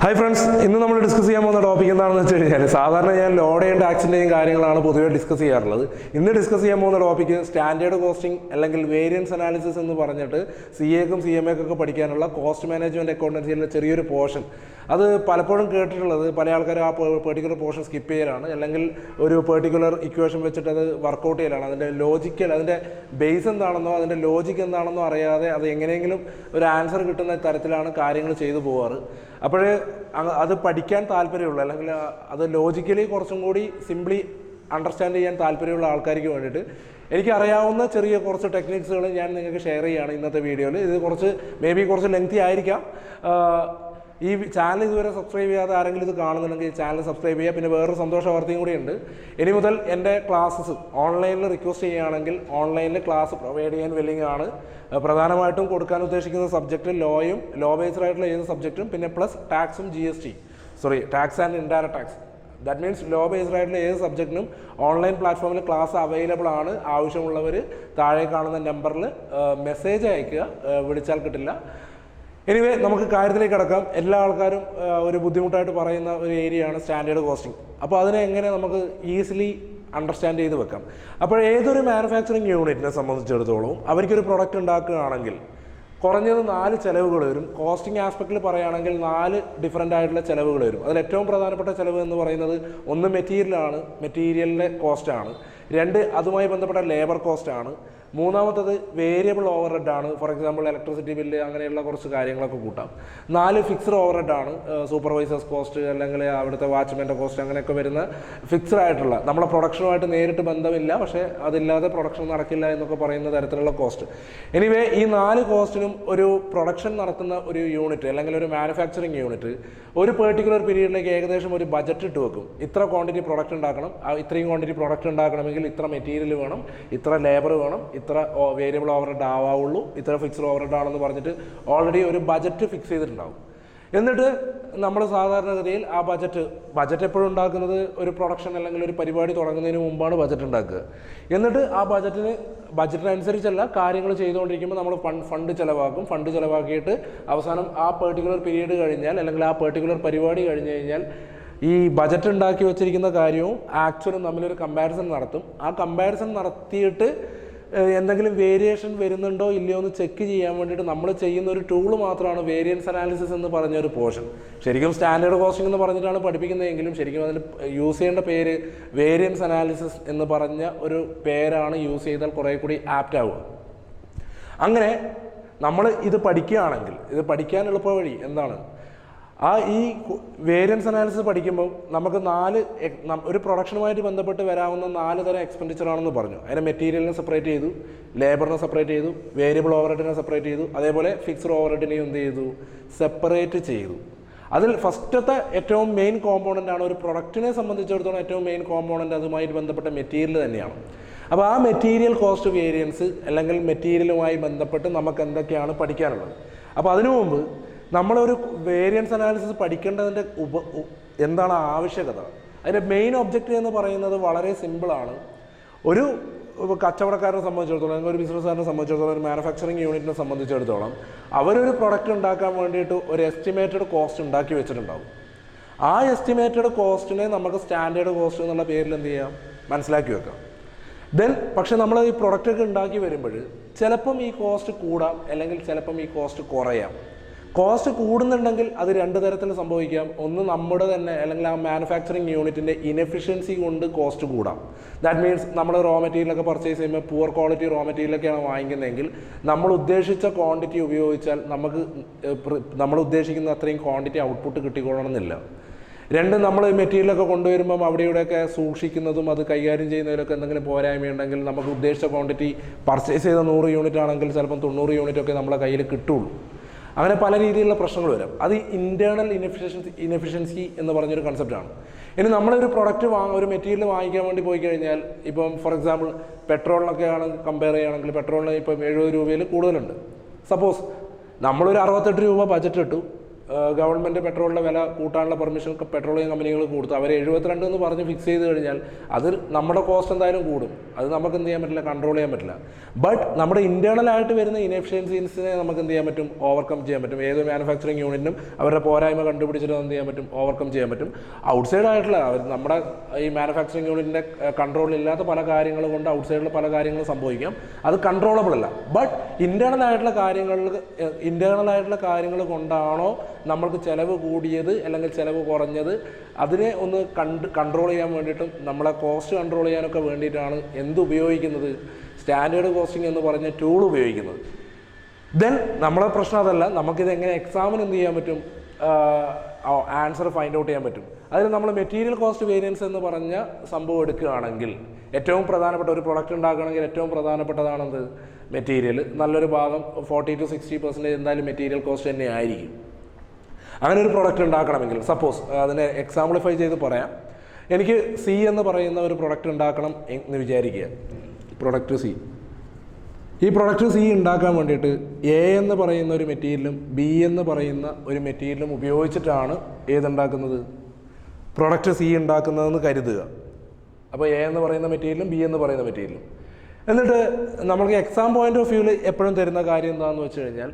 Hi friends, ഇന്ന് നമ്മൾ discuss ചെയ്യാൻ പോകുന്ന ടോപ്പിക് എന്താണെന്ന് വെച്ച് കഴിഞ്ഞാൽ സാധാരണ ഞാൻ ലോഡ് ചെയ്യേണ്ട ടാക്സിൻ്റെയും കാര്യങ്ങളാണ് പൊതുവെ ഡിസ്കസ് ചെയ്യാറുള്ളത്. ഇന്ന് ഡിസ്കസ് ചെയ്യാൻ പോകുന്ന ടോപ്പിക്ക് സ്റ്റാൻഡേർഡ് കോസ്റ്റിംഗ് അല്ലെങ്കിൽ വേരിയൻസ് അനാലിസിസ് എന്ന് പറഞ്ഞിട്ട് CA-ക്കും CMA-ക്കൊക്കെ പഠിക്കാനുള്ള കോസ്റ്റ് മാനേജ്മെൻറ്റ് അക്കൗണ്ടൻസിയിലെ ചെറിയൊരു പോർഷൻ. അത് പലപ്പോഴും കേട്ടിട്ടുള്ളത് പല ആൾക്കാരും ആ പെർട്ടിക്കുലർ പോർഷൻ സ്കിപ്പ് ചെയ്യലാണ്, അല്ലെങ്കിൽ ഒരു പെർട്ടിക്കുലർ ഇക്വേഷൻ വെച്ചിട്ട് അത് വർക്കൗട്ട് ചെയ്യലാണ്. അതിൻ്റെ ലോജിക്കൽ, അതിൻ്റെ ബേസ് എന്താണെന്നോ അതിൻ്റെ ലോജിക്ക് എന്താണെന്നോ അറിയാതെ അത് എങ്ങനെയെങ്കിലും ഒരു ആൻസർ കിട്ടുന്ന തരത്തിലാണ് കാര്യങ്ങൾ ചെയ്തു പോകാറ്. അപ്പോൾ അത് പഠിക്കാൻ താല്പര്യമുള്ള, അല്ലെങ്കിൽ അത് ലോജിക്കലി കുറച്ചും കൂടി സിംപ്ലി അണ്ടർസ്റ്റാൻഡ് ചെയ്യാൻ താല്പര്യമുള്ള ആൾക്കാർക്ക് വേണ്ടിയിട്ട് എനിക്കറിയാവുന്ന ചെറിയ കുറച്ച് ടെക്നിക്സുകൾ ഞാൻ നിങ്ങൾക്ക് ഷെയർ ചെയ്യുകയാണ് ഇന്നത്തെ വീഡിയോയിൽ. ഇത് കുറച്ച് ലെങ്തി ആയിരിക്കാം. ഈ ചാനൽ ഇതുവരെ സബ്സ്ക്രൈബ് ചെയ്യാതെ ആരെങ്കിലും ഇത് കാണുന്നുണ്ടെങ്കിൽ ഈ ചാനൽ സബ്സ്ക്രൈബ് ചെയ്യുക. പിന്നെ വേറൊരു സന്തോഷ വാർത്തയും കൂടിയുണ്ട്. ഇനി മുതൽ എൻ്റെ ക്ലാസ്സസ് ഓൺലൈനിൽ റിക്വസ്റ്റ് ചെയ്യുകയാണെങ്കിൽ ഓൺലൈനിൽ ക്ലാസ് പ്രൊവൈഡ് ചെയ്യാൻ വില്ലിങ് ആണ്. പ്രധാനമായിട്ടും കൊടുക്കാൻ ഉദ്ദേശിക്കുന്ന സബ്ജക്റ്റ് ലോയും, ലോ ബേസ്ഡ് ആയിട്ടുള്ള ഏത് സബ്ജക്റ്റും, പിന്നെ പ്ലസ് ടാക്സും tax and indirect tax. That means law based ആയിട്ടുള്ള ഏത് സബ്ജക്റ്റിനും ഓൺലൈൻ പ്ലാറ്റ്ഫോമിൽ ക്ലാസ് അവൈലബിൾ ആണ്. ആവശ്യമുള്ളവർ താഴെ കാണുന്ന നമ്പറിൽ മെസ്സേജ് അയക്കുക, വിളിച്ചാൽ കിട്ടില്ല. എനിവേ, നമുക്ക് കാര്യത്തിലേക്ക് കിടക്കാം. എല്ലാ ആൾക്കാരും ഒരു ബുദ്ധിമുട്ടായിട്ട് പറയുന്ന ഒരു ഏരിയയാണ് സ്റ്റാൻഡേർഡ് കോസ്റ്റിംഗ്. അപ്പോൾ അതിനെ എങ്ങനെ നമുക്ക് ഈസിലി അണ്ടർസ്റ്റാൻഡ് ചെയ്ത് വെക്കാം. അപ്പോൾ ഏതൊരു മാനുഫാക്ചറിങ് യൂണിറ്റിനെ സംബന്ധിച്ചിടത്തോളം അവർക്കൊരു പ്രൊഡക്റ്റ് ഉണ്ടാക്കുകയാണെങ്കിൽ കുറഞ്ഞത് 4 ചിലവുകൾ വരും. കോസ്റ്റിംഗ് ആസ്പെക്റ്റിൽ പറയുകയാണെങ്കിൽ 4 ഡിഫറൻ്റ് ആയിട്ടുള്ള ചിലവുകൾ വരും. അതിൽ ഏറ്റവും പ്രധാനപ്പെട്ട ചിലവ് എന്ന് പറയുന്നത് ഒന്ന് മെറ്റീരിയലാണ്, മെറ്റീരിയലിൻ്റെ കോസ്റ്റാണ്. 2 അതുമായി ബന്ധപ്പെട്ട ലേബർ കോസ്റ്റാണ്. മൂന്നാമത്തത് വേരിയബിൾ ഓവർ ഹെഡ് ആണ്. ഫോർ എക്സാമ്പിൾ ഇലക്ട്രിസിറ്റി ബില്ല്, അങ്ങനെയുള്ള കുറച്ച് കാര്യങ്ങളൊക്കെ കൂട്ടാം. 4 ഫിക്സ്ഡ് ഓവർ ഹെഡ് ആണ്. സൂപ്പർവൈസേഴ്സ് കോസ്റ്റ്, അല്ലെങ്കിൽ അവിടുത്തെ വാച്ച്മാൻ്റെ കോസ്റ്റ്, അങ്ങനെയൊക്കെ വരുന്ന ഫിക്സ്ഡ് ആയിട്ടുള്ള, നമ്മളെ പ്രൊഡക്ഷനുമായിട്ട് നേരിട്ട് ബന്ധമില്ല, പക്ഷേ അതില്ലാതെ പ്രൊഡക്ഷൻ നടക്കില്ല എന്നൊക്കെ പറയുന്ന തരത്തിലുള്ള കോസ്റ്റ്. എനിവേ, ഈ 4 കോസ്റ്റിനും ഒരു പ്രൊഡക്ഷൻ നടത്തുന്ന ഒരു യൂണിറ്റ് അല്ലെങ്കിൽ ഒരു മാനുഫാക്ചറിങ് യൂണിറ്റ് ഒരു പെർട്ടിക്കുലർ പീരീഡിലേക്ക് ഏകദേശം ഒരു ബജറ്റ് ഇട്ട് വെക്കും. ഇത്ര ക്വാണ്ടിറ്റി പ്രൊഡക്റ്റ് ഉണ്ടാക്കണം, ഇത്രയും ക്വാണ്ടിറ്റി പ്രൊഡക്റ്റ് ഉണ്ടാക്കണമെങ്കിൽ ഇത്ര മെറ്റീരിയൽ വേണം, ഇത്ര ലേബർ വേണം, ഇത്ര വേരിയബിൾ ഓവർ ഹെഡ് ആവുള്ളൂ, ഇത്ര ഫിക്സ്ഡ് ഓവർ ഹെഡ് ആണെന്ന് പറഞ്ഞിട്ട് ഓൾറെഡി ഒരു ബജറ്റ് ഫിക്സ് ചെയ്തിട്ടുണ്ടാവും. എന്നിട്ട് നമ്മൾ സാധാരണഗതിയിൽ ആ ബജറ്റ് എപ്പോഴും ഉണ്ടാക്കുന്നത് ഒരു പ്രൊഡക്ഷൻ അല്ലെങ്കിൽ ഒരു പരിപാടി തുടങ്ങുന്നതിന് മുമ്പാണ് ബജറ്റ് ഉണ്ടാക്കുക. എന്നിട്ട് ആ ബജറ്റിനനുസരിച്ചല്ല കാര്യങ്ങൾ ചെയ്തുകൊണ്ടിരിക്കുമ്പോൾ നമ്മൾ ഫണ്ട് ചിലവാക്കിയിട്ട് അവസാനം ആ പെർട്ടിക്കുലർ പീരീഡ് കഴിഞ്ഞാൽ, അല്ലെങ്കിൽ ആ പെർട്ടിക്കുലർ പരിപാടി കഴിഞ്ഞ് കഴിഞ്ഞാൽ ഈ ബജറ്റ് ഉണ്ടാക്കി വെച്ചിരിക്കുന്ന കാര്യവും ആക്ച്വലും തമ്മിലൊരു കമ്പാരിസൺ നടത്തും. ആ കമ്പാരിസൺ നടത്തിയിട്ട് എന്തെങ്കിലും വേരിയേഷൻ വരുന്നുണ്ടോ ഇല്ലയോ എന്ന് ചെക്ക് ചെയ്യാൻ വേണ്ടിയിട്ട് നമ്മൾ ചെയ്യുന്ന ഒരു ടൂള് മാത്രമാണ് വേരിയൻസ് അനാലിസിസ് എന്ന് പറഞ്ഞൊരു പോർഷൻ. ശരിക്കും സ്റ്റാൻഡേർഡ് കോസ്റ്റിംഗ് എന്ന് പറഞ്ഞിട്ടാണ് പഠിപ്പിക്കുന്നതെങ്കിലും ശരിക്കും അതിൽ യൂസ് ചെയ്യേണ്ട പേര് വേരിയൻസ് അനാലിസിസ് എന്ന് പറഞ്ഞ ഒരു പേരാണ് യൂസ് ചെയ്താൽ കുറേ കൂടി ആപ്റ്റ് ആവുക. അങ്ങനെ നമ്മൾ ഇത് പഠിക്കുകയാണെങ്കിൽ ഇത് പഠിക്കാൻ എളുപ്പ വഴി എന്താണ്? ഈ വേരിയൻസ് അനാലിസിസ് പഠിക്കുമ്പോൾ നമുക്ക് ഒരു പ്രൊഡക്ഷനുമായിട്ട് ബന്ധപ്പെട്ട് വരാവുന്ന 4 തരം എക്സ്പെൻഡിച്ചറാണെന്ന് പറഞ്ഞു. അതിനെ മെറ്റീരിയലിനെ സെപ്പറേറ്റ് ചെയ്തു, ലേബറിനെ സെപ്പറേറ്റ് ചെയ്തു, വേരിയബിൾ ഓവർഹെഡിനെ സെപ്പറേറ്റ് ചെയ്തു, അതേപോലെ ഫിക്സ്ഡ് ഓവർഹെഡിനെയും എന്ത് ചെയ്തു? സെപ്പറേറ്റ് ചെയ്തു. അതിൽ ഫസ്റ്റത്തെ ഏറ്റവും മെയിൻ കോമ്പോണൻ്റ് ആണ്. ഒരു പ്രൊഡക്റ്റിനെ സംബന്ധിച്ചിടത്തോളം ഏറ്റവും മെയിൻ കോമ്പോണൻ്റ് അതുമായിട്ട് ബന്ധപ്പെട്ട മെറ്റീരിയൽ തന്നെയാണ്. അപ്പോൾ ആ മെറ്റീരിയൽ കോസ്റ്റ് വേരിയൻസ് അല്ലെങ്കിൽ മെറ്റീരിയലുമായി ബന്ധപ്പെട്ട് നമുക്ക് എന്തൊക്കെയാണ് പഠിക്കാനുള്ളത്. അപ്പോൾ അതിനു മുമ്പ് നമ്മളൊരു വേരിയൻസ് അനാലിസിസ് പഠിക്കേണ്ടതിൻ്റെ എന്താണ് ആവശ്യകത? അതിൻ്റെ മെയിൻ ഒബ്ജക്റ്റീവ് എന്ന് പറയുന്നത് വളരെ സിമ്പിളാണ്. ഒരു കച്ചവടക്കാരനെ സംബന്ധിച്ചിടത്തോളം, അല്ലെങ്കിൽ ഒരു ബിസിനസ്സുകാരനെ സംബന്ധിച്ചിടത്തോളം, ഒരു മാനുഫാക്ചറിങ് യൂണിറ്റിനെ സംബന്ധിച്ചിടത്തോളം അവരൊരു പ്രൊഡക്റ്റ് ഉണ്ടാക്കാൻ വേണ്ടിയിട്ട് ഒരു എസ്റ്റിമേറ്റഡ് കോസ്റ്റ് ഉണ്ടാക്കി വെച്ചിട്ടുണ്ടാവും. ആ എസ്റ്റിമേറ്റഡ് കോസ്റ്റിനെ നമുക്ക് സ്റ്റാൻഡേർഡ് കോസ്റ്റ് എന്നുള്ള പേരിൽ എന്ത് ചെയ്യാം? മനസ്സിലാക്കി വെക്കാം. പക്ഷെ നമ്മൾ ഈ പ്രൊഡക്റ്റൊക്കെ ഉണ്ടാക്കി വരുമ്പോൾ ചിലപ്പം ഈ കോസ്റ്റ് കൂടാം, അല്ലെങ്കിൽ ചിലപ്പം ഈ കോസ്റ്റ് കുറയാം. കോസ്റ്റ് കൂടുന്നുണ്ടെങ്കിൽ അത് 2 തരത്തിൽ സംഭവിക്കാം. ഒന്ന് നമ്മുടെ തന്നെ അല്ലെങ്കിൽ ആ മാനുഫാക്ചറിങ് യൂണിറ്റിൻ്റെ ഇനെഫിഷ്യൻസി കൊണ്ട് കോസ്റ്റ് കൂടാം. ദാറ്റ് മീൻസ് നമ്മൾ റോ മെറ്റീരിയലൊക്കെ പർച്ചേസ് ചെയ്യുമ്പോൾ പുവർ ക്വാളിറ്റി റോ മെറ്റീരിയലൊക്കെയാണ് വാങ്ങിക്കുന്നതെങ്കിൽ നമ്മൾ ഉദ്ദേശിച്ച ക്വാണ്ടിറ്റി ഉപയോഗിച്ചാൽ നമുക്ക് നമ്മൾ ഉദ്ദേശിക്കുന്ന അത്രയും ക്വാണ്ടിറ്റി ഔട്ട്പുട്ട് കിട്ടിക്കൊള്ളണമെന്നില്ല. 2, നമ്മൾ മെറ്റീരിയലൊക്കെ കൊണ്ടുവരുമ്പം അവിടെ ഇവിടെയൊക്കെ സൂക്ഷിക്കുന്നതും അത് കൈകാര്യം ചെയ്യുന്നതിലൊക്കെ എന്തെങ്കിലും പോരായ്മയുണ്ടെങ്കിൽ നമുക്ക് ഉദ്ദേശിച്ച ക്വാണ്ടിറ്റി പർച്ചേസ് ചെയ്ത 100 യൂണിറ്റ് ആണെങ്കിൽ ചിലപ്പം 90 യൂണിറ്റൊക്കെ നമ്മളെ കയ്യിൽ കിട്ടുള്ളൂ. അങ്ങനെ പല രീതിയിലുള്ള പ്രശ്നങ്ങൾ വരാം. അത് ഇൻറ്റേർണൽ ഇനെഫിഷ്യൻസി എന്ന് പറഞ്ഞൊരു കൺസെപ്റ്റാണ്. ഇനി നമ്മളൊരു പ്രൊഡക്റ്റ് ഒരു മെറ്റീരിയൽ വാങ്ങിക്കാൻ വേണ്ടി പോയി കഴിഞ്ഞാൽ, ഇപ്പം ഫോർ എക്സാമ്പിൾ പെട്രോളിനൊക്കെ കമ്പയർ ചെയ്യുകയാണെങ്കിൽ പെട്രോളിന് ഇപ്പം 70 രൂപയിൽ കൂടുതലുണ്ട്. സപ്പോസ് നമ്മളൊരു 68 രൂപ ബജറ്റ് ഇട്ടു, ഗവൺമെൻറ് പെട്രോളിൻ്റെ വില കൂട്ടാനുള്ള പെർമിഷൻ പെട്രോളിയം കമ്പനികൾ കൊടുത്തു. അവർ 72 എന്ന് പറഞ്ഞ് ഫിക്സ് ചെയ്ത് കഴിഞ്ഞാൽ അത് നമ്മുടെ കോസ്റ്റ് എന്തായാലും കൂടും. അത് നമുക്ക് എന്ത് ചെയ്യാൻ പറ്റില്ല, കൺട്രോൾ ചെയ്യാൻ പറ്റില്ല. ബട്ട് നമ്മുടെ ഇൻറ്റേർണലായിട്ട് വരുന്ന ഇനെഫിഷ്യൻസീസിനെ നമുക്ക് എന്ത് ചെയ്യാൻ പറ്റും, ഓവർകം ചെയ്യാൻ പറ്റും. ഏത് മാനുഫാക്ചറിങ് യൂണിറ്റിനും അവരുടെ പോരായ്മ കണ്ടുപിടിച്ചിട്ട് എന്ത് ചെയ്യാൻ പറ്റും, ഓവർകം ചെയ്യാൻ പറ്റും. ഔട്ട്സൈഡ് ആയിട്ടുള്ള നമ്മുടെ ഈ മാനുഫാക്ചറിങ് യൂണിറ്റിൻ്റെ കൺട്രോളില്ലാത്ത പല കാര്യങ്ങൾ കൊണ്ട് ഔട്ട്സൈഡിൽ പല കാര്യങ്ങളും സംഭവിക്കാം. അത് കൺട്രോളബിൾ അല്ല. ബട്ട് ഇൻറ്റേർണലായിട്ടുള്ള കാര്യങ്ങൾ കൊണ്ടാണോ നമ്മൾക്ക് ചിലവ് കൂടിയത് അല്ലെങ്കിൽ ചിലവ് കുറഞ്ഞത്, അതിനെ ഒന്ന് കൺട്രോൾ ചെയ്യാൻ വേണ്ടിയിട്ടും നമ്മളെ കോസ്റ്റ് കൺട്രോൾ ചെയ്യാനൊക്കെ വേണ്ടിയിട്ടാണ് ഉപയോഗിക്കുന്നത്, സ്റ്റാൻഡേർഡ് കോസ്റ്റിംഗ് എന്ന് പറഞ്ഞ ടൂൾ ഉപയോഗിക്കുന്നത്. ദെൻ നമ്മളെ പ്രശ്നം അതല്ല, നമുക്കിത് എങ്ങനെ എക്സാമിന് എന്ത് ചെയ്യാൻ പറ്റും, ആൻസർ ഫൈൻഡ് ഔട്ട് ചെയ്യാൻ പറ്റും. അതിൽ നമ്മൾ മെറ്റീരിയൽ കോസ്റ്റ് വേരിയൻസ് എന്ന് പറഞ്ഞ സംഭവം എടുക്കുകയാണെങ്കിൽ ഏറ്റവും പ്രധാനപ്പെട്ട ഒരു പ്രൊഡക്റ്റ് ഉണ്ടാക്കുകയാണെങ്കിൽ ഏറ്റവും പ്രധാനപ്പെട്ടതാണെന്ത്, മെറ്റീരിയൽ. നല്ലൊരു ഭാഗം 40 to 60% എന്തായാലും മെറ്റീരിയൽ കോസ്റ്റ് തന്നെ ആയിരിക്കും. അങ്ങനെ ഒരു പ്രൊഡക്റ്റ് ഉണ്ടാക്കണമെങ്കിൽ സപ്പോസ് അതിനെ എക്സാമ്പിളിഫൈ ചെയ്ത് പറയാം. എനിക്ക് സി എന്ന് പറയുന്ന ഒരു പ്രൊഡക്റ്റ് ഉണ്ടാക്കണം എന്ന് വിചാരിക്കുക. പ്രൊഡക്റ്റ് സി, ഈ പ്രൊഡക്റ്റ് സി ഉണ്ടാക്കാൻ വേണ്ടിയിട്ട് എ എന്ന് പറയുന്ന ഒരു മെറ്റീരിയലും ബി എന്ന് പറയുന്ന ഒരു മെറ്റീരിയലും ഉപയോഗിച്ചിട്ടാണ് ഏതുണ്ടാക്കുന്നത്, പ്രൊഡക്റ്റ് സി ഉണ്ടാക്കുന്നതെന്ന് കരുതുക. അപ്പോൾ എ എന്ന് പറയുന്ന മെറ്റീരിയലും ബി എന്ന് പറയുന്ന മെറ്റീരിയലും. എന്നിട്ട് നമ്മൾക്ക് എക്സാം പോയിന്റ് ഓഫ് വ്യൂവിൽ എപ്പോഴും തരുന്ന കാര്യം എന്താണെന്ന് വെച്ച് കഴിഞ്ഞാൽ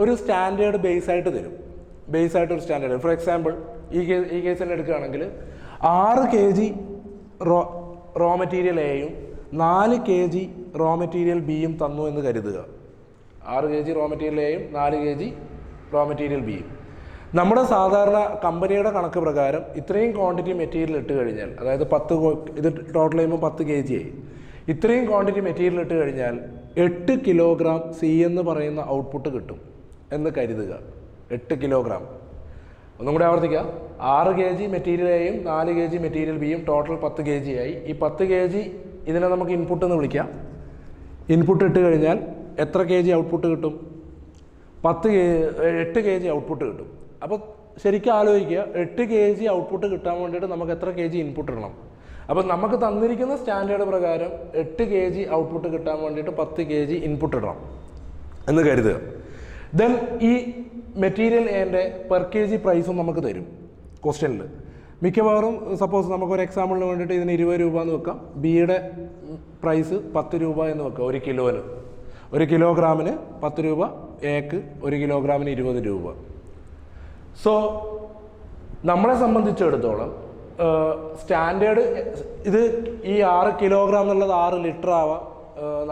ഒരു സ്റ്റാൻഡേർഡ് ബേസായിട്ട് തരും. ബേസായിട്ടൊരു സ്റ്റാൻഡേർഡ്. ഫോർ എക്സാമ്പിൾ ഈ കേസ് തന്നെ എടുക്കുകയാണെങ്കിൽ 6 kg റോ മെറ്റീരിയൽ എയും 4 kg റോ മെറ്റീരിയൽ ബിയും തന്നു എന്ന് കരുതുക. 6 kg റോ മെറ്റീരിയൽ എയും 4 kg റോ മെറ്റീരിയൽ ബിയും. നമ്മുടെ സാധാരണ കമ്പനിയുടെ കണക്ക് പ്രകാരം ഇത്രയും ക്വാണ്ടിറ്റി മെറ്റീരിയൽ ഇട്ട് കഴിഞ്ഞാൽ, അതായത് ഇത് ടോട്ടൽ ചെയ്യുമ്പോൾ 10 kg ആയി. ഇത്രയും ക്വാണ്ടിറ്റി മെറ്റീരിയൽ ഇട്ട് കഴിഞ്ഞാൽ 8 കിലോഗ്രാം സി എന്ന് പറയുന്ന ഔട്ട്പുട്ട് കിട്ടും എന്ന് കരുതുക. 8 കിലോഗ്രാം. ഒന്നും കൂടി ആവർത്തിക്കുക. 6 kg മെറ്റീരിയൽ എയും 4 kg മെറ്റീരിയൽ ബിയും ടോട്ടൽ 10 kg ആയി. ഈ 10 kg ഇതിനെ നമുക്ക് ഇൻപുട്ട് എന്ന് വിളിക്കാം. ഇൻപുട്ട് ഇട്ട് കഴിഞ്ഞാൽ എത്ര kg ഔട്ട്പുട്ട് കിട്ടും, 8 kg ഔട്ട്പുട്ട് കിട്ടും. അപ്പോൾ ശരിക്കും ആലോചിക്കുക, 8 kg ഔട്ട്പുട്ട് കിട്ടാൻ വേണ്ടിയിട്ട് നമുക്ക് എത്ര kg ഇൻപുട്ട് ഇടണം. അപ്പോൾ നമുക്ക് തന്നിരിക്കുന്ന സ്റ്റാൻഡേർഡ് പ്രകാരം 8 kg ഔട്ട്പുട്ട് കിട്ടാൻ വേണ്ടിയിട്ട് 10 kg ഇൻപുട്ട് ഇടണം എന്ന് കരുതുക. ദെൻ ഈ മെറ്റീരിയൽ എൻ്റെ പെർ kg പ്രൈസും നമുക്ക് തരും ക്വസ്റ്റ്യനിൽ. മിക്കവാറും സപ്പോസ് നമുക്കൊരു എക്സാമ്പിളിന് വേണ്ടിയിട്ട് ഇതിന് 20 രൂപ എന്ന് വെക്കാം. ബിയുടെ പ്രൈസ് 10 രൂപ എന്ന് വെക്കാം. 1 കിലോന്, 1 കിലോഗ്രാമിന് 10 രൂപ, എക്ക് 1 കിലോഗ്രാമിന് 20 രൂപ. സോ നമ്മളെ സംബന്ധിച്ചിടത്തോളം സ്റ്റാൻഡേർഡ് ഇത് ഈ 6 കിലോഗ്രാം എന്നുള്ളത് 6 ലിറ്റർ ആവാം,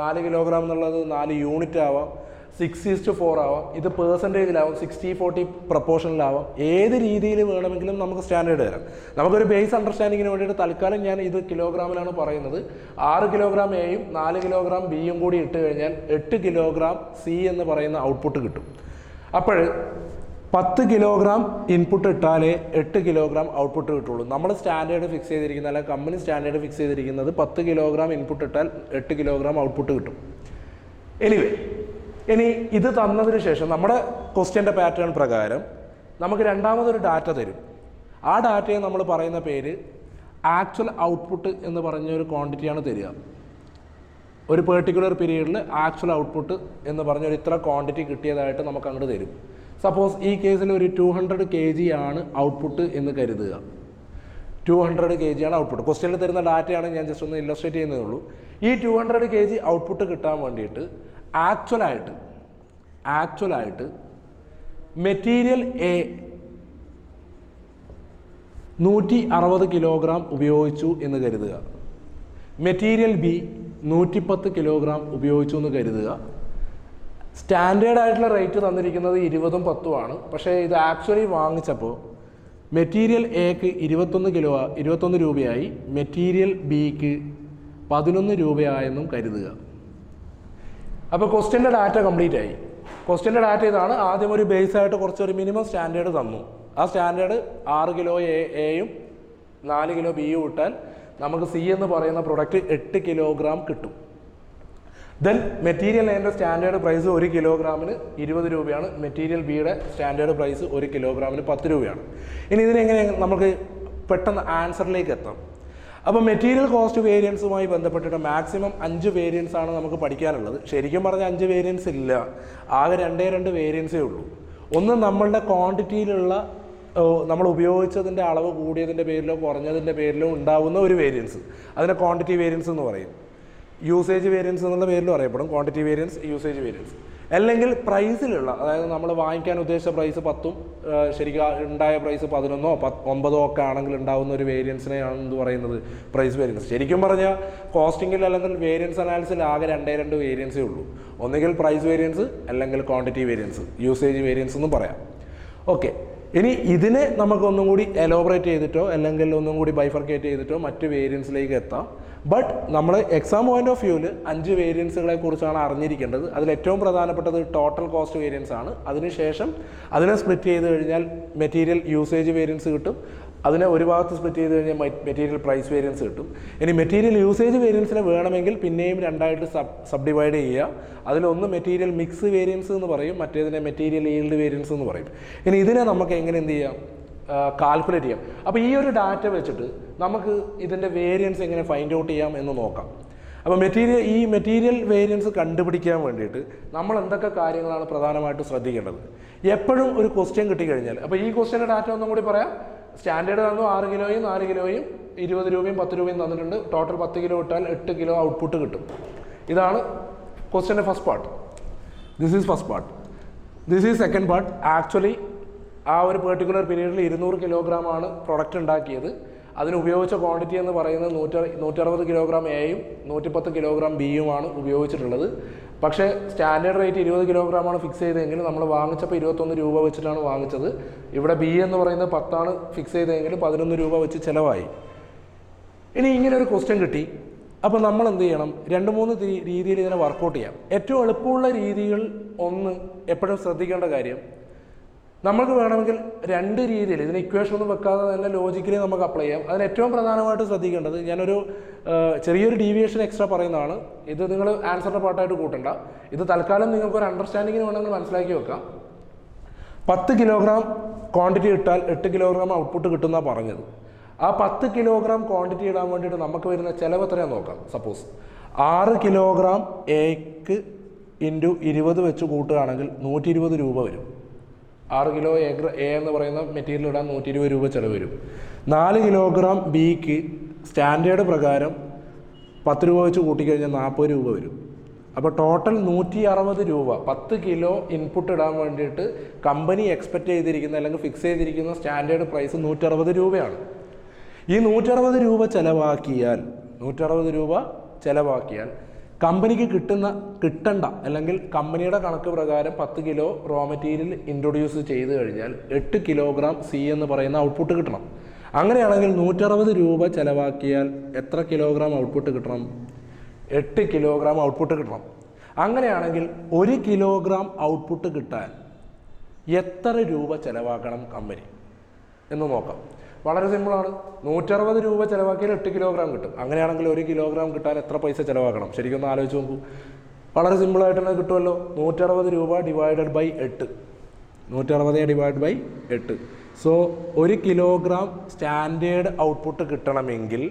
4 കിലോഗ്രാം എന്നുള്ളത് 4 യൂണിറ്റ് ആവാം, 6:4 ആവാം. ഇത് പേഴ്സൻറ്റേജിലാവും, 60-40 പ്രപ്പോർഷനിലാവാം. ഏത് രീതിയിൽ വേണമെങ്കിലും നമുക്ക് സ്റ്റാൻഡേർഡ് തരാം. നമുക്കൊരു ബേസ് അണ്ടർസ്റ്റാൻഡിങ്ങിന് വേണ്ടിയിട്ട് തൽക്കാലം ഞാൻ ഇത് കിലോഗ്രാമിലാണ് പറയുന്നത്. 6 കിലോഗ്രാം എയും 4 കിലോഗ്രാം ബിയും കൂടി ഇട്ട് കഴിഞ്ഞാൽ 8 കിലോഗ്രാം സി എന്ന് പറയുന്ന ഔട്ട്പുട്ട് കിട്ടും. അപ്പോൾ 10 കിലോഗ്രാം ഇൻപുട്ട് ഇട്ടാലേ 8 കിലോഗ്രാം ഔട്ട്പുട്ട് കിട്ടുള്ളൂ. നമ്മൾ സ്റ്റാൻഡേർഡ് ഫിക്സ് ചെയ്തിരിക്കുന്ന, അല്ലെങ്കിൽ കമ്പനി സ്റ്റാൻഡേർഡ് ഫിക്സ് ചെയ്തിരിക്കുന്നത് 10 കിലോഗ്രാം ഇൻപുട്ട് ഇട്ടാൽ 8 കിലോഗ്രാം ഔട്ട്പുട്ട് കിട്ടും. എനിവേ, ഇനി ഇത് തന്നതിന് ശേഷം നമ്മുടെ ക്വസ്റ്റ്യൻ്റെ പാറ്റേൺ പ്രകാരം നമുക്ക് രണ്ടാമതൊരു ഡാറ്റ തരും. ആ ഡാറ്റയെ നമ്മൾ പറയുന്ന പേര് ആക്ച്വൽ ഔട്ട്പുട്ട് എന്ന് പറഞ്ഞൊരു ക്വാണ്ടിറ്റിയാണ് തരിക. ഒരു പെർട്ടിക്കുലർ പീരീഡിൽ ആക്ച്വൽ ഔട്ട്പുട്ട് എന്ന് പറഞ്ഞൊരു ഇത്ര ക്വാണ്ടിറ്റി കിട്ടിയതായിട്ട് നമുക്ക് അങ്ങോട്ട് തരും. സപ്പോസ് ഈ കേസിൽ ഒരു 200 kg ആണ് ഔട്ട്പുട്ട് എന്ന് കരുതുക. 200 kg ആണ് ഔട്ട്പുട്ട്. ക്വസ്റ്റ്യനിൽ തരുന്ന ഡാറ്റയാണ്, ഞാൻ ജസ്റ്റ് ഒന്ന് ഇല്ലസ്ട്രേറ്റ് ചെയ്യുന്നതേ ഉള്ളൂ. ഈ 200 kg ഔട്ട്പുട്ട് കിട്ടാൻ വേണ്ടിയിട്ട് ആക്ച്വലായിട്ട് മെറ്റീരിയൽ എ 160 കിലോഗ്രാം ഉപയോഗിച്ചു എന്ന് കരുതുക. മെറ്റീരിയൽ ബി 110 കിലോഗ്രാം ഉപയോഗിച്ചു എന്ന് കരുതുക. സ്റ്റാൻഡേർഡ് ആയിട്ടുള്ള റേറ്റ് തന്നിരിക്കുന്നത് 20ഉം 10ഉം ആണ്. പക്ഷേ ഇത് ആക്ച്വലി വാങ്ങിച്ചപ്പോൾ മെറ്റീരിയൽ എക്ക് 21 രൂപയായി, മെറ്റീരിയൽ ബിക്ക് 11 രൂപയായെന്നും കരുതുക. അപ്പോൾ ക്വസ്റ്റ്യൻ്റെ ഡാറ്റ കംപ്ലീറ്റ് ആയി. ക്വസ്റ്റ്യൻ്റെ ഡാറ്റ ഇതാണ്. ആദ്യം ഒരു ബേസായിട്ട് കുറച്ചൊരു മിനിമം സ്റ്റാൻഡേർഡ് തന്നു. ആ സ്റ്റാൻഡേർഡ് 6 കിലോ എയും 4 കിലോ ബിയും ഇട്ടാൽ നമുക്ക് സി എന്ന് പറയുന്ന പ്രൊഡക്റ്റ് 8 കിലോഗ്രാം കിട്ടും. ദെൻ മെറ്റീരിയൽ എയുടെ സ്റ്റാൻഡേർഡ് പ്രൈസ് 1 കിലോഗ്രാമിന് 20 രൂപയാണ്. മെറ്റീരിയൽ ബിയുടെ സ്റ്റാൻഡേർഡ് പ്രൈസ് 1 കിലോഗ്രാമിന് 10 രൂപയാണ്. ഇനി ഇതിനെങ്ങനെ നമുക്ക് പെട്ടെന്ന് ആൻസറിലേക്ക് എത്താം. അപ്പോൾ മെറ്റീരിയൽ കോസ്റ്റ് വേരിയൻസുമായി ബന്ധപ്പെട്ടിട്ട് മാക്സിമം 5 വേരിയൻസ് ആണ് നമുക്ക് പഠിക്കാനുള്ളത്. ശരിക്കും പറഞ്ഞാൽ 5 വേരിയൻസ് ഇല്ല, ആകെ 2 വേരിയൻസേ ഉള്ളൂ. ഒന്ന് നമ്മളുടെ ക്വാണ്ടിറ്റിയിലുള്ള നമ്മൾ ഉപയോഗിച്ചതിൻ്റെ അളവ് കൂടിയതിൻ്റെ പേരിലോ കുറഞ്ഞതിൻ്റെ പേരിലോ ഉണ്ടാകുന്ന ഒരു വേരിയൻസ്, അതിനെ ക്വാണ്ടിറ്റി വേരിയൻസ് എന്ന് പറയും. യൂസേജ് വേരിയൻസ് എന്നുള്ള പേരിലും അറിയപ്പെടും, ക്വാണ്ടിറ്റി വേരിയൻസ്, യൂസേജ് വേരിയൻസ്. അല്ലെങ്കിൽ പ്രൈസിലുള്ള, അതായത് നമ്മൾ വാങ്ങിക്കാൻ ഉദ്ദേശിച്ച പ്രൈസ് 10ഉം ശരിക്കും ഉണ്ടായ പ്രൈസ് 11ഓ 9ഓ ഒക്കെ ആണെങ്കിൽ ഉണ്ടാകുന്ന ഒരു വേരിയൻസിനെയാണ് എന്ത് പറയുന്നത്, പ്രൈസ് വേരിയൻസ്. ശരിക്കും പറഞ്ഞാൽ കോസ്റ്റിങ്ങിൽ അല്ലെങ്കിൽ വേരിയൻസ് അനാലിസിൽ ആകെ രണ്ട് വേരിയൻസേ ഉള്ളൂ. ഒന്നുകിൽ പ്രൈസ് വേരിയൻസ് അല്ലെങ്കിൽ ക്വാണ്ടിറ്റി വേരിയൻസ്, യൂസേജ് വേരിയൻസ് എന്നും പറയാം. ഓക്കെ, ഇനി ഇതിനെ നമുക്കൊന്നും കൂടി എലോബറേറ്റ് ചെയ്തിട്ടോ അല്ലെങ്കിൽ ഒന്നും കൂടി ബൈഫർക്കേറ്റ് ചെയ്തിട്ടോ മറ്റ് വേരിയൻസിലേക്ക് എത്താം. ബട്ട് നമ്മൾ എക്സാം പോയിന്റ് ഓഫ് വ്യൂവിൽ 5 വേരിയൻസുകളെ കുറിച്ചാണ് അറിഞ്ഞിരിക്കേണ്ടത്. അതിൽ ഏറ്റവും പ്രധാനപ്പെട്ടത് ടോട്ടൽ കോസ്റ്റ് വേരിയൻസ് ആണ്. അതിനുശേഷം അതിനെ സ്പ്ലിറ്റ് ചെയ്ത് കഴിഞ്ഞാൽ മെറ്റീരിയൽ യൂസേജ് വേരിയൻസ് കിട്ടും. അതിനെ ഒരു ഭാഗത്ത് സ്പ്ലിറ്റ് ചെയ്ത് കഴിഞ്ഞാൽ മെറ്റീരിയൽ പ്രൈസ് വേരിയൻസ് കിട്ടും. ഇനി മെറ്റീരിയൽ യൂസേജ് വേരിയൻസിനെ വേണമെങ്കിൽ പിന്നെയും രണ്ടായിട്ട് സബ് ഡിവൈഡ് ചെയ്യുക. അതിലൊന്ന് മെറ്റീരിയൽ മിക്സ് വേരിയൻസ് എന്ന് പറയും, മറ്റേതിനെ മെറ്റീരിയൽ ഈൽഡ് വേരിയൻസ് എന്ന് പറയും. ഇനി ഇതിനെ നമുക്ക് എങ്ങനെ എന്ത് ചെയ്യാം, കാൽക്കുലേറ്റ് ചെയ്യാം. അപ്പോൾ ഈ ഒരു ഡാറ്റ വെച്ചിട്ട് നമുക്ക് ഇതിൻ്റെ വേരിയൻസ് എങ്ങനെ ഫൈൻഡ് ഔട്ട് ചെയ്യാം എന്ന് നോക്കാം. അപ്പോൾ ഈ മെറ്റീരിയൽ വേരിയൻസ് കണ്ടുപിടിക്കാൻ വേണ്ടിയിട്ട് നമ്മൾ എന്തൊക്കെ കാര്യങ്ങളാണ് പ്രധാനമായിട്ടും ശ്രദ്ധിക്കേണ്ടത്. എപ്പോഴും ഒരു ക്വസ്റ്റ്യൻ കിട്ടിക്കഴിഞ്ഞാൽ, അപ്പോൾ ഈ ക്വസ്റ്റ്യൻ്റെ ഡാറ്റ ഒന്നും കൂടി പറയാം. സ്റ്റാൻഡേർഡ് തന്നു 6 കിലോയും 4 കിലോയും 20 രൂപയും 10 രൂപയും തന്നിട്ടുണ്ട്. ടോട്ടൽ 10 കിലോ ഇട്ടാൽ 8 കിലോ ഔട്ട്പുട്ട് കിട്ടും. ഇതാണ് ക്വസ്റ്റ്യൻ്റെ first part. This is first part. This is second part. Actually ആ ഒരു പെർട്ടിക്കുലർ പീരീഡിൽ 200 കിലോഗ്രാമാണ് പ്രൊഡക്റ്റ് ഉണ്ടാക്കിയത്. അതിന് ഉപയോഗിച്ച ക്വാണ്ടിറ്റി എന്ന് പറയുന്നത് 160 കിലോഗ്രാം എയും 110 കിലോഗ്രാം ബിയുമാണ് ഉപയോഗിച്ചിട്ടുള്ളത്. പക്ഷേ സ്റ്റാൻഡേർഡ് റേറ്റ് 20 കിലോഗ്രാമാണ് ഫിക്സ് ചെയ്തതെങ്കിൽ നമ്മൾ വാങ്ങിച്ചപ്പോൾ 21 രൂപ വെച്ചിട്ടാണ് വാങ്ങിച്ചത്. ഇവിടെ ബി എന്ന് പറയുന്നത് 10 ഫിക്സ് ചെയ്തതെങ്കിൽ 11 രൂപ വെച്ച് ചിലവായി. ഇനി ഇങ്ങനെ ഒരു ക്വസ്റ്റ്യൻ കിട്ടി. അപ്പോൾ നമ്മൾ എന്ത് ചെയ്യണം, 2-3 രീതിയിൽ ഇതിനെ വർക്കൗട്ട് ചെയ്യാം. ഏറ്റവും എളുപ്പമുള്ള രീതികൾ ഒന്ന് എപ്പോഴും ശ്രദ്ധിക്കേണ്ട കാര്യം, നമുക്ക് വേണമെങ്കിൽ 2 രീതിയിൽ ഇതിന് ഇക്വേഷൻ ഒന്നും വെക്കാതെ തന്നെ ലോജിക്കലി നമുക്ക് അപ്ലൈ ചെയ്യാം. അതിന് ഏറ്റവും പ്രധാനമായിട്ട് ശ്രദ്ധിക്കേണ്ടത്, ഞാനൊരു ചെറിയൊരു ഡീവിയേഷൻ എക്സ്ട്രാ പറയുന്നതാണ്. ഇത് നിങ്ങൾ ആൻസറിൻ്റെ പാർട്ടായിട്ട് കൂട്ടണ്ട. ഇത് തൽക്കാലം നിങ്ങൾക്കൊരു അണ്ടർസ്റ്റാൻഡിങ്ങിന് വേണമെങ്കിൽ മനസ്സിലാക്കി വെക്കാം. 10 കിലോഗ്രാം ക്വാണ്ടിറ്റി ഇട്ടാൽ 8 കിലോഗ്രാം ഔട്ട്പുട്ട് കിട്ടുമെന്നാണ് പറഞ്ഞത്. ആ 10 കിലോഗ്രാം ക്വാണ്ടിറ്റി ഇടാൻ വേണ്ടിയിട്ട് നമുക്ക് വരുന്ന ചിലവ് എത്രയാണെന്ന് നോക്കാം. സപ്പോസ് 6 കിലോഗ്രാം എക്ക് ഇൻറ്റു 20 വെച്ച് കൂട്ടുകയാണെങ്കിൽ 120 രൂപ വരും. 6 കിലോ എ എന്ന് പറയുന്ന മെറ്റീരിയൽ ഇടാൻ 120 രൂപ ചിലവ് വരും. 4 കിലോഗ്രാം ബിക്ക് സ്റ്റാൻഡേർഡ് പ്രകാരം 10 രൂപ വെച്ച് കൂട്ടിക്കഴിഞ്ഞാൽ 40 രൂപ വരും. അപ്പോൾ ടോട്ടൽ 160 രൂപ 10 കിലോ ഇൻപുട്ട് ഇടാൻ വേണ്ടിയിട്ട് കമ്പനി എക്സ്പെക്റ്റ് ചെയ്തിരിക്കുന്ന അല്ലെങ്കിൽ ഫിക്സ് ചെയ്തിരിക്കുന്ന സ്റ്റാൻഡേർഡ് പ്രൈസ് 160 രൂപയാണ്. ഈ 160 രൂപ ചിലവാക്കിയാൽ കമ്പനിക്ക് കിട്ടണ്ട അല്ലെങ്കിൽ കമ്പനിയുടെ കണക്ക് പ്രകാരം 10 കിലോ റോ മെറ്റീരിയൽ ഇൻട്രൊഡ്യൂസ് ചെയ്ത് കഴിഞ്ഞാൽ 8 കിലോഗ്രാം സി എന്ന് പറയുന്ന ഔട്ട്പുട്ട് കിട്ടണം. അങ്ങനെയാണെങ്കിൽ 160 രൂപ ചിലവാക്കിയാൽ എത്ര കിലോഗ്രാം ഔട്ട്പുട്ട് കിട്ടണം? 8 കിലോഗ്രാം ഔട്ട്പുട്ട് കിട്ടണം. അങ്ങനെയാണെങ്കിൽ 1 കിലോഗ്രാം ഔട്ട്പുട്ട് കിട്ടാൻ എത്ര രൂപ ചിലവാക്കണം കമ്പനി എന്ന് നോക്കാം. വളരെ സിമ്പിളാണ്. 160 രൂപ ചിലവാക്കിയാൽ 8 കിലോഗ്രാം കിട്ടും. അങ്ങനെയാണെങ്കിൽ 1 കിലോഗ്രാം കിട്ടാൻ എത്ര പൈസ ചിലവാക്കണം? ശരിക്കും ഒന്ന് ആലോചിച്ച് നോക്കൂ. വളരെ സിമ്പിളായിട്ട് തന്നെ കിട്ടുമല്ലോ. 160 രൂപ divided by 8. 160 divide by 8. So 1 kilogram standard output കിട്ടണമെങ്കിൽ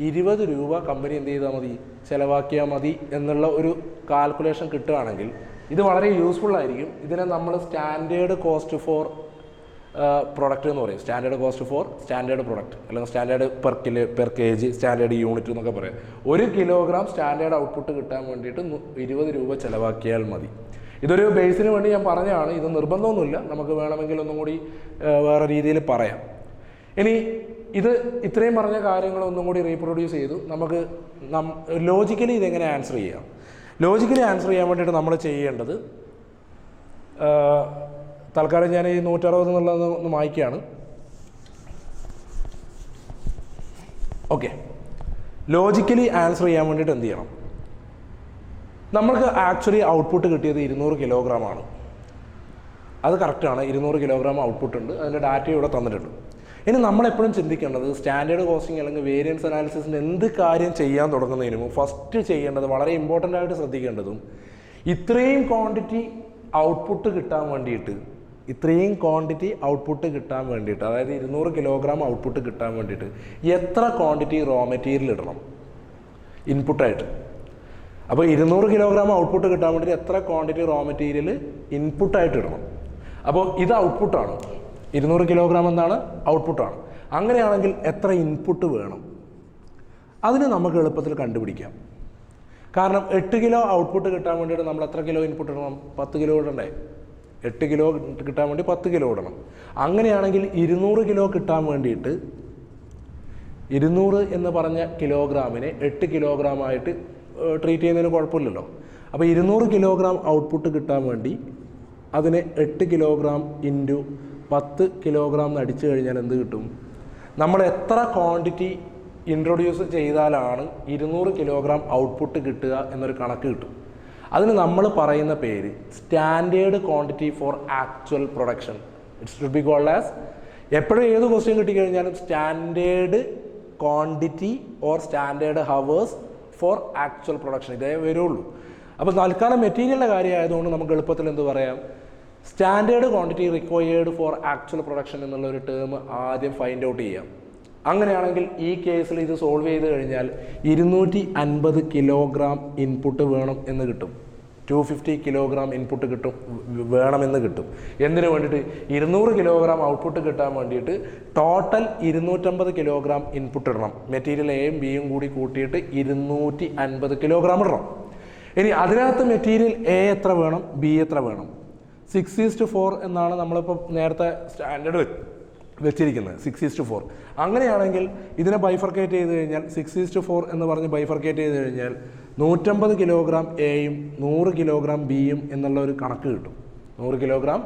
20 രൂപ കമ്പനി എന്ത് ചെയ്താൽ മതി? ചിലവാക്കിയാൽ മതി എന്നുള്ള ഒരു കാൽക്കുലേഷൻ കിട്ടുകയാണെങ്കിൽ ഇത് വളരെ യൂസ്ഫുൾ ആയിരിക്കും. ഇതിനെ നമ്മൾ സ്റ്റാൻഡേർഡ് കോസ്റ്റ് ഫോർ പ്രൊഡക്റ്റ് എന്ന് പറയും. Standard cost for standard product അല്ലെങ്കിൽ standard per K G, standard unit എന്നൊക്കെ പറയാം. 1 കിലോഗ്രാം സ്റ്റാൻഡേർഡ് ഔട്ട്പുട്ട് കിട്ടാൻ വേണ്ടിയിട്ട് 20 രൂപ ചിലവാക്കിയാൽ മതി. ഇതൊരു ബേസിന് വേണ്ടി ഞാൻ പറഞ്ഞതാണ്. ഇത് നിർബന്ധമൊന്നുമില്ല. നമുക്ക് വേണമെങ്കിൽ ഒന്നും കൂടി വേറെ രീതിയിൽ പറയാം. ഇനി ഇത് ഇത്രയും പറഞ്ഞ കാര്യങ്ങളൊന്നും കൂടി റീപ്രൊഡ്യൂസ് ചെയ്തു നമുക്ക് ലോജിക്കലി ഇതെങ്ങനെ ആൻസർ ചെയ്യാം. ലോജിക്കലി ആൻസർ ചെയ്യാൻ വേണ്ടിയിട്ട് നമ്മൾ ചെയ്യേണ്ടത്, തൽക്കാലം ഞാൻ ഈ 160 എന്നുള്ളത് ഒന്ന് മായ്ക്കുകയാണ്. ഓക്കെ, ലോജിക്കലി ആൻസർ ചെയ്യാൻ വേണ്ടിയിട്ട് എന്ത് ചെയ്യണം? നമ്മൾക്ക് ആക്ച്വലി ഔട്ട്പുട്ട് കിട്ടിയത് 200 കിലോഗ്രാം ആണ്. അത് കറക്റ്റാണ്. 200 കിലോഗ്രാം ഔട്ട്പുട്ട് ഉണ്ട്. അതിൻ്റെ ഡാറ്റ ഇവിടെ തന്നിട്ടുണ്ട്. ഇനി നമ്മളെപ്പോഴും ചിന്തിക്കേണ്ടത് സ്റ്റാൻഡേർഡ് കോസ്റ്റിംഗ് അല്ലെങ്കിൽ വേരിയൻസ് അനാലിസിസിന് എന്ത് കാര്യം ചെയ്യാൻ തുടങ്ങുന്നതിന് മുമ്പ് ഫസ്റ്റ് ചെയ്യേണ്ടത്, വളരെ ഇമ്പോർട്ടൻ്റ് ആയിട്ട് ശ്രദ്ധിക്കേണ്ടതും, ഇത്രയും ക്വാണ്ടിറ്റി ഔട്ട്പുട്ട് കിട്ടാൻ വേണ്ടിയിട്ട് അതായത് 200 കിലോഗ്രാം ഔട്ട്പുട്ട് കിട്ടാൻ വേണ്ടിയിട്ട് എത്ര ക്വാണ്ടിറ്റി റോ മെറ്റീരിയൽ ഇടണം ഇൻപുട്ടായിട്ട്? അപ്പോൾ 200 കിലോഗ്രാം ഔട്ട്പുട്ട് കിട്ടാൻ വേണ്ടിയിട്ട് എത്ര ക്വാണ്ടിറ്റി റോ മെറ്റീരിയൽ ഇൻപുട്ടായിട്ട് ഇടണം? അപ്പോൾ ഇത് ഔട്ട്പുട്ടാണ്. 200 കിലോഗ്രാം എന്താണ് ഔട്ട്പുട്ടാണ്. അങ്ങനെയാണെങ്കിൽ എത്ര ഇൻപുട്ട് വേണം? അതിന് നമുക്ക് എളുപ്പത്തിൽ കണ്ടുപിടിക്കാം. കാരണം 8 കിലോ ഔട്ട്പുട്ട് കിട്ടാൻ വേണ്ടിയിട്ട് നമ്മൾ എത്ര കിലോ ഇൻപുട്ട് ഇടണം? 10 കിലോ ഇടണ്ടേ? 8 കിലോ കിട്ടാൻ വേണ്ടി 10 കിലോ ഇടണം. അങ്ങനെയാണെങ്കിൽ 200 കിലോ കിട്ടാൻ വേണ്ടിയിട്ട് 200 എന്ന് പറഞ്ഞ കിലോഗ്രാമിനെ 8 കിലോഗ്രാമായിട്ട് ട്രീറ്റ് ചെയ്യുന്നതിന് കുഴപ്പമില്ലല്ലോ. അപ്പോൾ 200 കിലോഗ്രാം ഔട്ട്പുട്ട് കിട്ടാൻ വേണ്ടി അതിനെ 8 കിലോഗ്രാം ഇൻറ്റു 10 കിലോഗ്രാം എന്ന് അടിച്ചു കഴിഞ്ഞാൽ എന്ത് കിട്ടും? നമ്മൾ എത്ര ക്വാണ്ടിറ്റി ഇൻട്രൊഡ്യൂസ് ചെയ്താലാണ് 200 കിലോഗ്രാം ഔട്ട്പുട്ട് കിട്ടുക എന്നൊരു കണക്ക് കിട്ടും. അതിന് നമ്മൾ പറയുന്ന പേര് standard quantity for actual production. It's should be called as, എപ്പോഴും ഏത് ക്വസ്റ്റ്യൻ കിട്ടിക്കഴിഞ്ഞാലും standard quantity or standard hours for actual production, ഇതേ വരുള്ളൂ. അപ്പോൾ തൽക്കാലം മെറ്റീരിയലിൻ്റെ കാര്യമായതുകൊണ്ട് നമുക്ക് എളുപ്പത്തിൽ എന്ത് പറയാം? Standard quantity required for actual production എന്നുള്ളൊരു ടേം ആദ്യം ഫൈൻഡ് ഔട്ട് ചെയ്യാം. അങ്ങനെയാണെങ്കിൽ ഈ കേസിൽ ഇത് സോൾവ് ചെയ്ത് കഴിഞ്ഞാൽ 250 കിലോഗ്രാം ഇൻപുട്ട് വേണം എന്ന് കിട്ടും. 250 കിലോഗ്രാം ഇൻപുട്ട് വേണമെന്ന് കിട്ടും. എന്തിനു വേണ്ടിയിട്ട്? 200 കിലോഗ്രാം ഔട്ട്പുട്ട് കിട്ടാൻ വേണ്ടിയിട്ട് ടോട്ടൽ 250 കിലോഗ്രാം ഇൻപുട്ട് ഇടണം. മെറ്റീരിയൽ എയും ബിയും കൂടി കൂട്ടിയിട്ട് 250 കിലോഗ്രാം ഇടണം. ഇനി അതിനകത്ത് മെറ്റീരിയൽ എ എത്ര വേണം, ബി എത്ര വേണം? 6:4 എന്നാണ് നമ്മളിപ്പോൾ നേരത്തെ സ്റ്റാൻഡേർഡ് വെച്ചിരിക്കുന്നത്, 6:4. അങ്ങനെയാണെങ്കിൽ ഇതിനെ ബൈഫർക്കേറ്റ് ചെയ്ത് കഴിഞ്ഞാൽ 6:4 എന്ന് പറഞ്ഞ് ബൈഫർക്കേറ്റ് ചെയ്ത് കഴിഞ്ഞാൽ 150 കിലോഗ്രാം എയും 100 കിലോഗ്രാം ബിയും എന്നുള്ള ഒരു കണക്ക് കിട്ടും. 100 കിലോഗ്രാം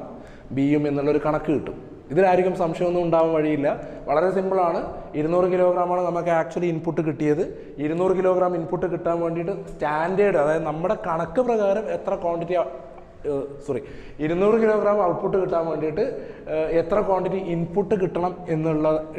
ബിയും എന്നുള്ളൊരു കണക്ക് കിട്ടും. ഇതിലായിരിക്കും സംശയമൊന്നും ഉണ്ടാവാൻ വഴിയില്ല. വളരെ സിമ്പിളാണ്. 200 കിലോഗ്രാമാണ് നമുക്ക് ആക്ച്വലി ഇൻപുട്ട് കിട്ടിയത്. 200 കിലോഗ്രാം ഇൻപുട്ട് കിട്ടാൻ വേണ്ടിയിട്ട് സ്റ്റാൻഡേർഡ്, അതായത് നമ്മുടെ കണക്ക് പ്രകാരം എത്ര ക്വാണ്ടിറ്റി 200 കിലോഗ്രാം ഔട്ട്പുട്ട് കിട്ടാൻ വേണ്ടിയിട്ട് എത്ര ക്വാണ്ടിറ്റി ഇൻപുട്ട്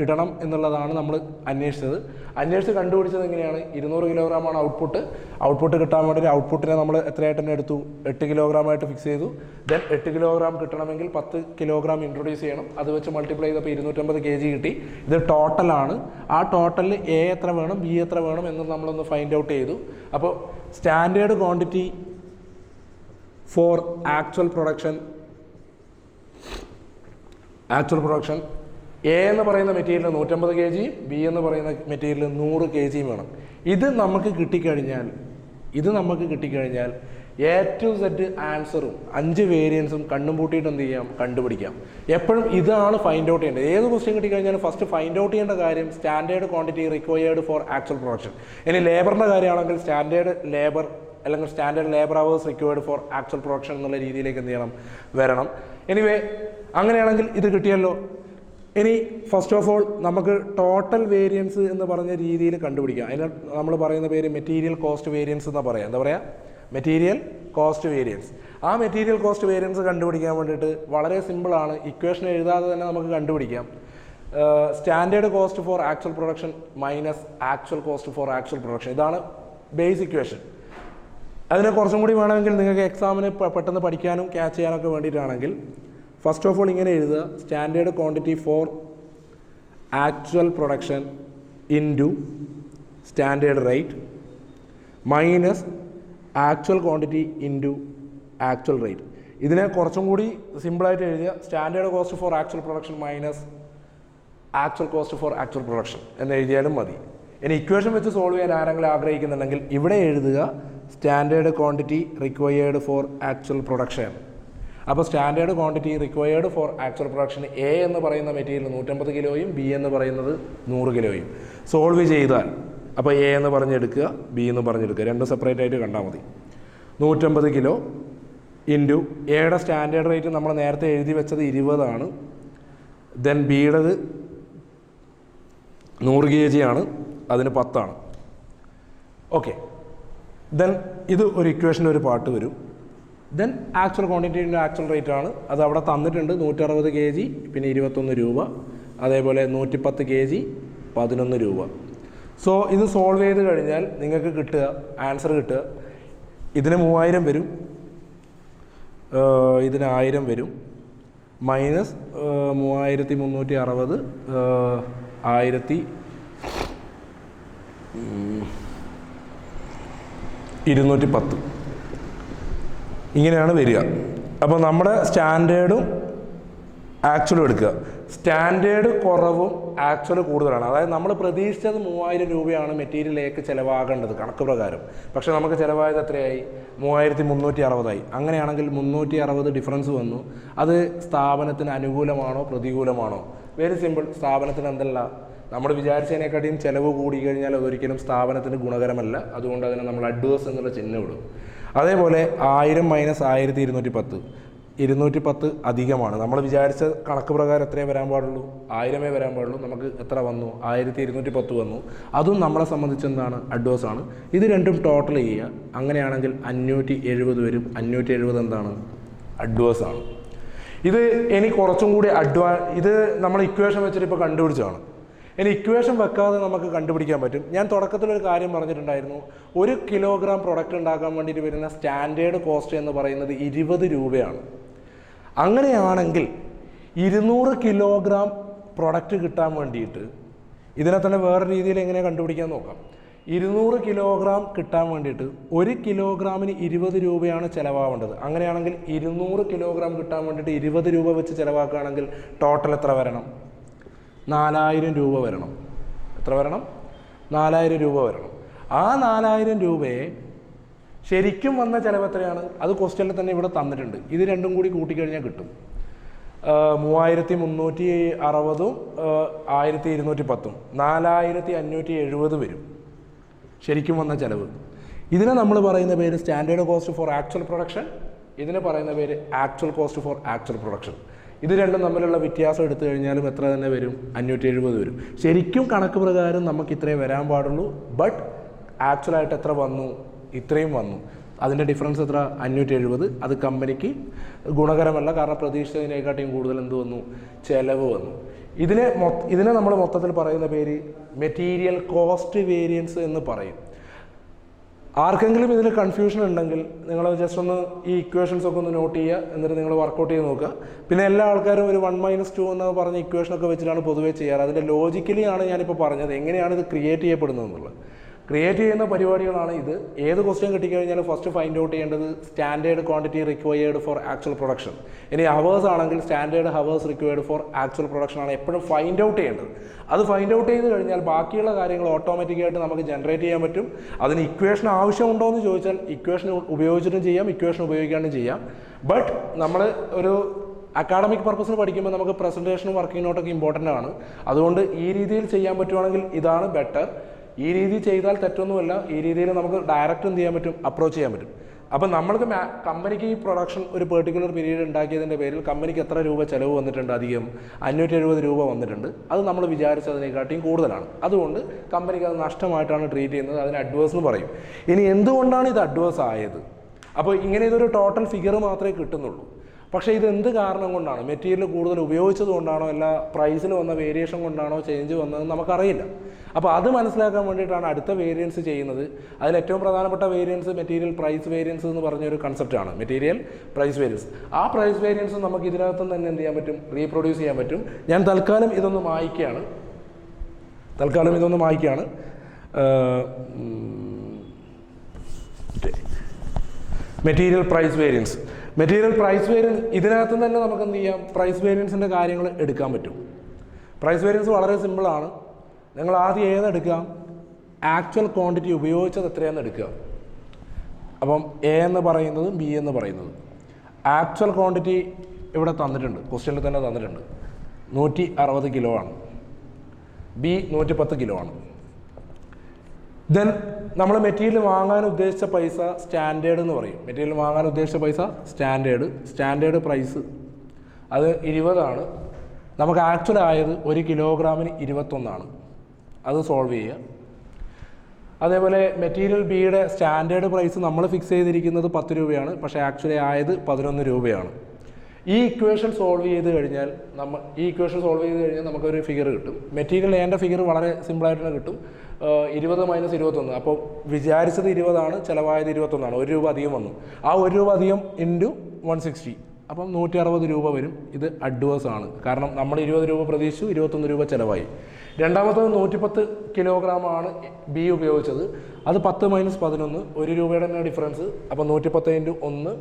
ഇടണം എന്നുള്ളതാണ് നമ്മൾ അന്വേഷിച്ച് കണ്ടുപിടിച്ചത്. എങ്ങനെയാണ്? 200 കിലോഗ്രാമാണ് ഔട്ട്പുട്ട് കിട്ടാൻ വേണ്ടിയിട്ട് ഔട്ട്പുട്ടിനെ നമ്മൾ എത്രയായിട്ട് തന്നെ എടുത്തു? 8 കിലോഗ്രാമായിട്ട് ഫിക്സ് ചെയ്തു. ദെൻ 8 കിലോഗ്രാം കിട്ടണമെങ്കിൽ 10 കിലോഗ്രാം ഇൻട്രൊഡ്യൂസ് ചെയ്യണം. അത് വെച്ച് മൾട്ടിപ്ലൈ ചെയ്തപ്പോൾ 250 kg കിട്ടി. ഇത് ടോട്ടലാണ്. ആ ടോട്ടലിൽ എ എത്ര വേണം, ബി എത്ര വേണം എന്ന് നമ്മളൊന്ന് ഫൈൻഡ് ഔട്ട് ചെയ്തു. അപ്പോൾ standard quantity for actual production A എന്ന് പറയുന്ന മെറ്റീരിയൽ 150 kg, ബി എന്ന് പറയുന്ന മെറ്റീരിയൽ 100 kg വേണം. ഇത് നമുക്ക് കിട്ടിക്കഴിഞ്ഞാൽ എ ടു സെഡ് ആൻസറും 5 വേരിയൻസും കണ്ണും പൂട്ടിയിട്ട് എന്ത് ചെയ്യാം? കണ്ടുപിടിക്കാം. എപ്പോഴും ഇതാണ് ഫൈൻഡ് ഔട്ട് ചെയ്യേണ്ടത്. ഏത് ക്വസ്റ്റ്യൻ കിട്ടിക്കഴിഞ്ഞാലും ഫസ്റ്റ് ഫൈൻഡ് ഔട്ട് ചെയ്യേണ്ട കാര്യം standard quantity required for actual production. ഇനി ലേബറിൻ്റെ കാര്യമാണെങ്കിൽ സ്റ്റാൻഡേർഡ് ലേബർ അല്ലെങ്കിൽ standard labour hours required for actual production എന്നുള്ള രീതിയിലേക്ക് എന്ത് ചെയ്യണം? വരണം. എനിവേ അങ്ങനെയാണെങ്കിൽ ഇത് കിട്ടിയല്ലോ. ഇനി ഫസ്റ്റ് ഓഫ് ഓൾ നമുക്ക് ടോട്ടൽ വേരിയൻസ് എന്ന് പറഞ്ഞ രീതിയിൽ കണ്ടുപിടിക്കാം. അതിന് നമ്മൾ പറയുന്ന പേര് മെറ്റീരിയൽ കോസ്റ്റ് വേരിയൻസ് എന്നാണ് പറയുക. എന്താ പറയുക? Material cost variance. ആ മെറ്റീരിയൽ കോസ്റ്റ് വേരിയൻസ് കണ്ടുപിടിക്കാൻ വേണ്ടിയിട്ട് വളരെ സിമ്പിളാണ്. ഇക്വേഷൻ എഴുതാതെ തന്നെ നമുക്ക് കണ്ടുപിടിക്കാം. Standard cost for actual production minus actual cost for actual production. ഇതാണ് ബേസ് ഇക്വേഷൻ. അതിനെ കുറച്ചും കൂടി വേണമെങ്കിൽ നിങ്ങൾക്ക് എക്സാമിന് പെട്ടെന്ന് പഠിക്കാനും ക്യാച്ച് ചെയ്യാനൊക്കെ വേണ്ടിയിട്ടാണെങ്കിൽ ഫസ്റ്റ് ഓഫ് ഓൾ ഇങ്ങനെ എഴുതുക: standard quantity for actual production into standard rate minus actual quantity into actual rate. ഇതിനെ കുറച്ചും കൂടി സിമ്പിളായിട്ട് എഴുതുക: standard cost for actual production minus actual cost for actual production എന്ന് എഴുതിയാലും മതി. ഇനി ഇക്വേഷൻ വെച്ച് സോൾവ് ചെയ്യാൻ ആരെങ്കിലും ആഗ്രഹിക്കുന്നുണ്ടെങ്കിൽ ഇവിടെ എഴുതുക standard quantity required for actual production. അപ്പോൾ standard quantity required for actual production A എന്ന് പറയുന്ന മെറ്റീരിയൽ 150 കിലോയും ബി എന്ന് പറയുന്നത് 100 കിലോയും സോൾവ് ചെയ്താൽ, അപ്പോൾ എ എന്ന് പറഞ്ഞെടുക്കുക, ബി എന്ന് പറഞ്ഞെടുക്കുക, രണ്ടും സെപ്പറേറ്റ് ആയിട്ട് കണ്ടാൽ മതി. 150 കിലോ ഇൻറ്റു എയുടെ സ്റ്റാൻഡേർഡ് റേറ്റ് നമ്മൾ നേരത്തെ എഴുതി വെച്ചത് 20 ആണ്. ദെൻ ബിയുടേത് 100 kg ആണ്, അതിന് 10 ആണ്. ഓക്കെ, ദെൻ ഇത് ഒരു ഇക്വേഷൻ്റെ ഒരു പാർട്ട് വരും. ദെൻ ആക്ച്വൽ ക്വാണ്ടിറ്റിൻ്റെ ആക്ച്വൽ റേറ്റ് ആണ്, അത് അവിടെ തന്നിട്ടുണ്ട്. 160 kg പിന്നെ 21 രൂപ, അതേപോലെ 110 kg 11 രൂപ. സോ ഇത് സോൾവ് ചെയ്ത് കഴിഞ്ഞാൽ നിങ്ങൾക്ക് കിട്ടുക ആൻസർ കിട്ടുക ഇതിന് 3000 വരും, ഇതിന് 1000 വരും, മൈനസ് 3360 1210 ഇങ്ങനെയാണ് വരിക. അപ്പോൾ നമ്മുടെ സ്റ്റാൻഡേർഡും ആക്ച്വലും എടുക്കുക. സ്റ്റാൻഡേർഡ് കുറവും ആക്ച്വൽ കൂടുതലാണ്. അതായത് നമ്മൾ പ്രതീക്ഷിച്ചത് 3000 രൂപയാണ് മെറ്റീരിയൽ എക്ക് ചിലവാകേണ്ടത് കണക്ക് പ്രകാരം. പക്ഷേ നമുക്ക് ചിലവായത് എത്രയായി? 3360 അങ്ങനെയാണെങ്കിൽ 360 ഡിഫറൻസ് വന്നു. അത് സ്ഥാപനത്തിന് അനുകൂലമാണോ പ്രതികൂലമാണോ? Very simple. സ്ഥാപനത്തിന് എന്തല്ല, നമ്മൾ വിചാരിച്ചതിനെക്കാട്ടിയും ചിലവ് കൂടി കഴിഞ്ഞാൽ അതൊരിക്കലും സ്ഥാപനത്തിന് ഗുണകരമല്ല. അതുകൊണ്ട് അതിനെ നമ്മൾ അഡ്വേഴ്സ് എന്നുള്ള ചിഹ്നം ഇടും. അതേപോലെ 1000 മൈനസ് 1210, 210 അധികമാണ്. നമ്മൾ വിചാരിച്ച കണക്ക് പ്രകാരം എത്രയേ വരാൻ പാടുള്ളൂ? 1000 വരാൻ പാടുള്ളൂ. നമുക്ക് എത്ര വന്നു? 1210 വന്നു. അതും നമ്മളെ സംബന്ധിച്ച് എന്താണ്? അഡ്വേഴ്സ് ആണ്. ഇത് രണ്ടും ടോട്ടൽ ചെയ്യുക. അങ്ങനെയാണെങ്കിൽ 570 വരും. 570 എന്താണ്? അഡ്വേഴ്സ് ആണ്. ഇത് ഇനി കുറച്ചും കൂടി ഇത് നമ്മൾ ഇക്വേഷൻ വെച്ചിട്ട് ഇപ്പോൾ കണ്ടുപിടിച്ചതാണ്. ഇനി ഇക്വേഷൻ വെക്കാതെ നമുക്ക് കണ്ടുപിടിക്കാൻ പറ്റും. ഞാൻ തുടക്കത്തിലൊരു കാര്യം പറഞ്ഞിട്ടുണ്ടായിരുന്നു. 1 കിലോഗ്രാം പ്രൊഡക്റ്റ് ഉണ്ടാക്കാൻ വേണ്ടിയിട്ട് വരുന്ന സ്റ്റാൻഡേർഡ് കോസ്റ്റ് എന്ന് പറയുന്നത് 20 രൂപയാണ്. അങ്ങനെയാണെങ്കിൽ 200 കിലോഗ്രാം പ്രൊഡക്റ്റ് കിട്ടാൻ വേണ്ടിയിട്ട് ഇതിനെ തന്നെ വേറെ രീതിയിൽ എങ്ങനെ കണ്ടുപിടിക്കാൻ നോക്കാം. 200 കിലോഗ്രാം കിട്ടാൻ വേണ്ടിയിട്ട് 1 കിലോഗ്രാമിന് 20 രൂപയാണ് ചിലവാവേണ്ടത്. അങ്ങനെയാണെങ്കിൽ 200 കിലോഗ്രാം കിട്ടാൻ വേണ്ടിയിട്ട് 20 രൂപ വെച്ച് ചിലവാക്കുകയാണെങ്കിൽ ടോട്ടൽ എത്ര വരണം? 4000 രൂപ വരണം. എത്ര വരണം? 4000 രൂപ വരണം. ആ 4000 രൂപയെ ശരിക്കും വന്ന ചിലവ് എത്രയാണ്? അത് ക്വസ്റ്റ്യനിൽ തന്നെ ഇവിടെ തന്നിട്ടുണ്ട്. ഇത് രണ്ടും കൂടി കൂട്ടിക്കഴിഞ്ഞാൽ കിട്ടും. 3360 1210 4570 വരും ശരിക്കും വന്ന ചിലവ്. ഇതിനെ നമ്മൾ പറയുന്ന പേര് standard cost for actual production. ഇതിന് പറയുന്ന പേര് actual cost for actual production. ഇത് രണ്ടും തമ്മിലുള്ള വ്യത്യാസം എടുത്തു കഴിഞ്ഞാലും എത്ര തന്നെ വരും? 570 വരും. ശരിക്കും കണക്ക് പ്രകാരം നമുക്ക് ഇത്രയും വരാൻ പാടുള്ളൂ. ബട്ട് ആക്ച്വലായിട്ട് എത്ര വന്നു? ഇത്രയും വന്നു. അതിൻ്റെ ഡിഫറൻസ് എത്ര? 570. അത് കമ്പനിക്ക് ഗുണകരമല്ല. കാരണം പ്രതീക്ഷിച്ചതിനേക്കാട്ടിയും കൂടുതൽ എന്ത് വന്നു? ചിലവ് വന്നു. ഇതിനെ നമ്മൾ മൊത്തത്തിൽ പറയുന്ന പേര് മെറ്റീരിയൽ കോസ്റ്റ് വേരിയൻസ് എന്ന് പറയും. ആർക്കെങ്കിലും ഇതിൽ കൺഫ്യൂഷൻ ഉണ്ടെങ്കിൽ നിങ്ങൾ ജസ്റ്റ് ഒന്ന് ഈ ഇക്വേഷൻസ് ഒക്കെ ഒന്ന് നോട്ട് ചെയ്യുക. എന്നിട്ട് നിങ്ങൾ വർക്കൗട്ട് ചെയ്ത് നോക്കുക. പിന്നെ എല്ലാ ആൾക്കാരും ഒരു 1 - 2 എന്ന് പറഞ്ഞ ഇക്വേഷനൊക്കെ വെച്ചിട്ടാണ് പൊതുവേ ചെയ്യാറ്. അതിൻ്റെ ലോജിക്കലി ആണ് ഞാനിപ്പോൾ പറഞ്ഞത്. എങ്ങനെയാണ് ഇത് ക്രിയേറ്റ് ചെയ്യപ്പെടുന്നത് എന്നുള്ളത്. ക്രിയേറ്റ് ചെയ്യുന്ന പരിപാടികളാണ് ഇത്. ഏത് ക്വസ്റ്റ്യൻ കിട്ടിക്കഴിഞ്ഞാലും ഫസ്റ്റ് ഫൈൻഡ് ഔട്ട് ചെയ്യേണ്ടത് standard quantity required for actual production. ഇനി ഹവേഴ്സ് ആണെങ്കിൽ standard hours required for actual production ആണ് എപ്പോഴും ഫൈൻഡ് ഔട്ട് ചെയ്യേണ്ടത്. അത് ഫൈൻഡ് ഔട്ട് ചെയ്ത് കഴിഞ്ഞാൽ ബാക്കിയുള്ള കാര്യങ്ങൾ ഓട്ടോമാറ്റിക്കായിട്ട് നമുക്ക് ജനറേറ്റ് ചെയ്യാൻ പറ്റും. അതിന് ഇക്വേഷൻ ആവശ്യമുണ്ടോ എന്ന് ചോദിച്ചാൽ ഇക്വേഷൻ ഉപയോഗിച്ചിട്ടും ചെയ്യാം, ഇക്വേഷൻ ഉപയോഗിക്കാണ്ടും ചെയ്യാം. ബട്ട് നമ്മൾ ഒരു അക്കാഡമിക് പർപ്പസിന് പഠിക്കുമ്പോൾ നമുക്ക് പ്രസൻറ്റേഷനും വർക്കിംഗ് നോട്ടൊക്കെ ഇമ്പോർട്ടൻ്റ് ആണ്. അതുകൊണ്ട് ഈ രീതിയിൽ ചെയ്യാൻ പറ്റുവാണെങ്കിൽ ഇതാണ് ബെറ്റർ. ഈ രീതി ചെയ്താൽ തെറ്റൊന്നുമല്ല. ഈ രീതിയിൽ നമുക്ക് ഡയറക്റ്റ് എന്ത് ചെയ്യാൻ പറ്റും? അപ്രോച്ച് ചെയ്യാൻ പറ്റും. അപ്പം നമ്മൾക്ക് കമ്പനിക്ക് ഈ പ്രൊഡക്ഷൻ ഒരു പെർട്ടിക്കുലർ പീരീഡ് ഉണ്ടാക്കിയതിൻ്റെ പേരിൽ കമ്പനിക്ക് എത്ര രൂപ ചിലവ് വന്നിട്ടുണ്ട്? അധികം 570 രൂപ വന്നിട്ടുണ്ട്. അത് നമ്മൾ വിചാരിച്ചതിനെക്കാട്ടിയും കൂടുതലാണ്. അതുകൊണ്ട് കമ്പനിക്ക് അത് നഷ്ടമായിട്ടാണ് ട്രീറ്റ് ചെയ്യുന്നത്. അതിന് അഡ്വേഴ്സ് എന്ന് പറയും. ഇനി എന്തുകൊണ്ടാണ് ഇത് അഡ്വേഴ്സ് ആയത്? അപ്പോൾ ഇങ്ങനെ ഇതൊരു ടോട്ടൽ ഫിഗർ മാത്രമേ കിട്ടുന്നുള്ളൂ. പക്ഷേ ഇത് എന്ത് കാരണം കൊണ്ടാണ്? മെറ്റീരിയൽ കൂടുതൽ ഉപയോഗിച്ചത് കൊണ്ടാണോ, അല്ല പ്രൈസിൽ വന്ന വേരിയേഷൻ കൊണ്ടാണോ ചേഞ്ച് വന്നതെന്ന് നമുക്കറിയില്ല. അപ്പോൾ അത് മനസ്സിലാക്കാൻ വേണ്ടിയിട്ടാണ് അടുത്ത വേരിയൻസ് ചെയ്യുന്നത്. അതിൽ ഏറ്റവും പ്രധാനപ്പെട്ട വേരിയൻസ് മെറ്റീരിയൽ പ്രൈസ് വേരിയൻസ് എന്ന് പറഞ്ഞൊരു കൺസെപ്റ്റാണ്. Material price variance. ആ പ്രൈസ് വേരിയൻസ് നമുക്ക് ഇതിനകത്തും തന്നെ എന്ത് ചെയ്യാൻ പറ്റും? റീപ്രൊഡ്യൂസ് ചെയ്യാൻ പറ്റും. ഞാൻ തൽക്കാലം ഇതൊന്ന് മായ്ക്കുകയാണ്. Material price variance. ഇതിനകത്ത് തന്നെ നമുക്ക് എന്ത് ചെയ്യാം? പ്രൈസ് വേരിയൻസിൻ്റെ കാര്യങ്ങൾ എടുക്കാൻ പറ്റും. പ്രൈസ് വേരിയൻസ് വളരെ സിമ്പിളാണ്. നിങ്ങൾ ആദ്യം ഏതെടുക്കാം? ആക്ച്വൽ ക്വാണ്ടിറ്റി ഉപയോഗിച്ചത് എത്രയാണെന്ന് എടുക്കുക. അപ്പം എ എന്ന് പറയുന്നതും ബി എന്ന് പറയുന്നതും. ആക്ച്വൽ ക്വാണ്ടിറ്റി ഇവിടെ തന്നിട്ടുണ്ട്, ക്വസ്റ്റ്യനിൽ തന്നെ തന്നിട്ടുണ്ട്. 160 കിലോ ആണ്. ബി 110 കിലോ ആണ്. ദെൻ നമ്മൾ മെറ്റീരിയൽ വാങ്ങാൻ ഉദ്ദേശിച്ച പൈസ സ്റ്റാൻഡേർഡ് എന്ന് പറയും. മെറ്റീരിയൽ വാങ്ങാൻ ഉദ്ദേശിച്ച പൈസ സ്റ്റാൻഡേർഡ് പ്രൈസ് അത് 20 ആണ്. നമുക്ക് ആക്ച്വൽ ആയത് 1 കിലോഗ്രാമിന് 21 അത് സോൾവ് ചെയ്യുക. അതേപോലെ മെറ്റീരിയൽ ബിയുടെ സ്റ്റാൻഡേർഡ് പ്രൈസ് നമ്മൾ ഫിക്സ് ചെയ്തിരിക്കുന്നത് 10 രൂപയാണ്. പക്ഷേ ആക്ച്വലി ആയത് 11 രൂപയാണ്. ഈ ഇക്വേഷൻ സോൾവ് ചെയ്ത് കഴിഞ്ഞാൽ നമുക്കൊരു ഫിഗർ കിട്ടും. മെറ്റീരിയൽ എൻ്റെ ഫിഗർ വളരെ സിമ്പിളായിട്ട് തന്നെ കിട്ടും. 20 - 21. അപ്പോൾ വിചാരിച്ചത് 20 ആണ്, ചിലവായത് 21 1 രൂപ അധികം വന്നു. ആ 1 രൂപ അധികം ഇൻറ്റു 160, അപ്പം 160 രൂപ വരും. ഇത് അഡ്വേഴ്സ് ആണ്. കാരണം നമ്മൾ 20 രൂപ പ്രതീക്ഷിച്ചു, 21 രൂപ ചിലവായി. രണ്ടാമത്തത് 110 കിലോഗ്രാം ആണ് ബി ഉപയോഗിച്ചത്. അത് 10 - 11 1 രൂപയുടെ തന്നെ ഡിഫറൻസ്. അപ്പോൾ 110 × 1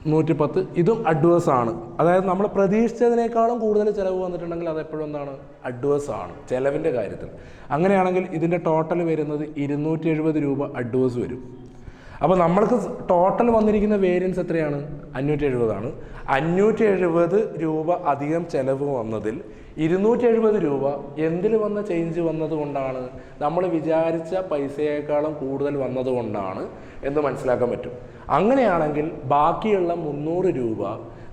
110 ഇതും അഡ്വേഴ്സ് ആണ്. അതായത് നമ്മൾ പ്രതീക്ഷിച്ചതിനേക്കാളും കൂടുതൽ ചിലവ് വന്നിട്ടുണ്ടെങ്കിൽ അത് എപ്പോഴും എന്താണ്, അഡ്വേഴ്സ് ആണ് ചിലവിൻ്റെ കാര്യത്തിൽ. അങ്ങനെയാണെങ്കിൽ ഇതിൻ്റെ ടോട്ടൽ വരുന്നത് 270 രൂപ അഡ്വേഴ്സ് വരും. അപ്പോൾ നമ്മൾക്ക് ടോട്ടൽ വന്നിരിക്കുന്ന വേരിയൻസ് എത്രയാണ്, 570 ആണ്. 570 രൂപ അധികം ചിലവ് വന്നതിൽ 270 രൂപ എന്തിൽ വന്ന ചേഞ്ച് വന്നത് കൊണ്ടാണ്, നമ്മൾ വിചാരിച്ച പൈസയേക്കാളും കൂടുതൽ വന്നതുകൊണ്ടാണ് എന്ന് മനസ്സിലാക്കാൻ പറ്റും. അങ്ങനെയാണെങ്കിൽ ബാക്കിയുള്ള 300 രൂപ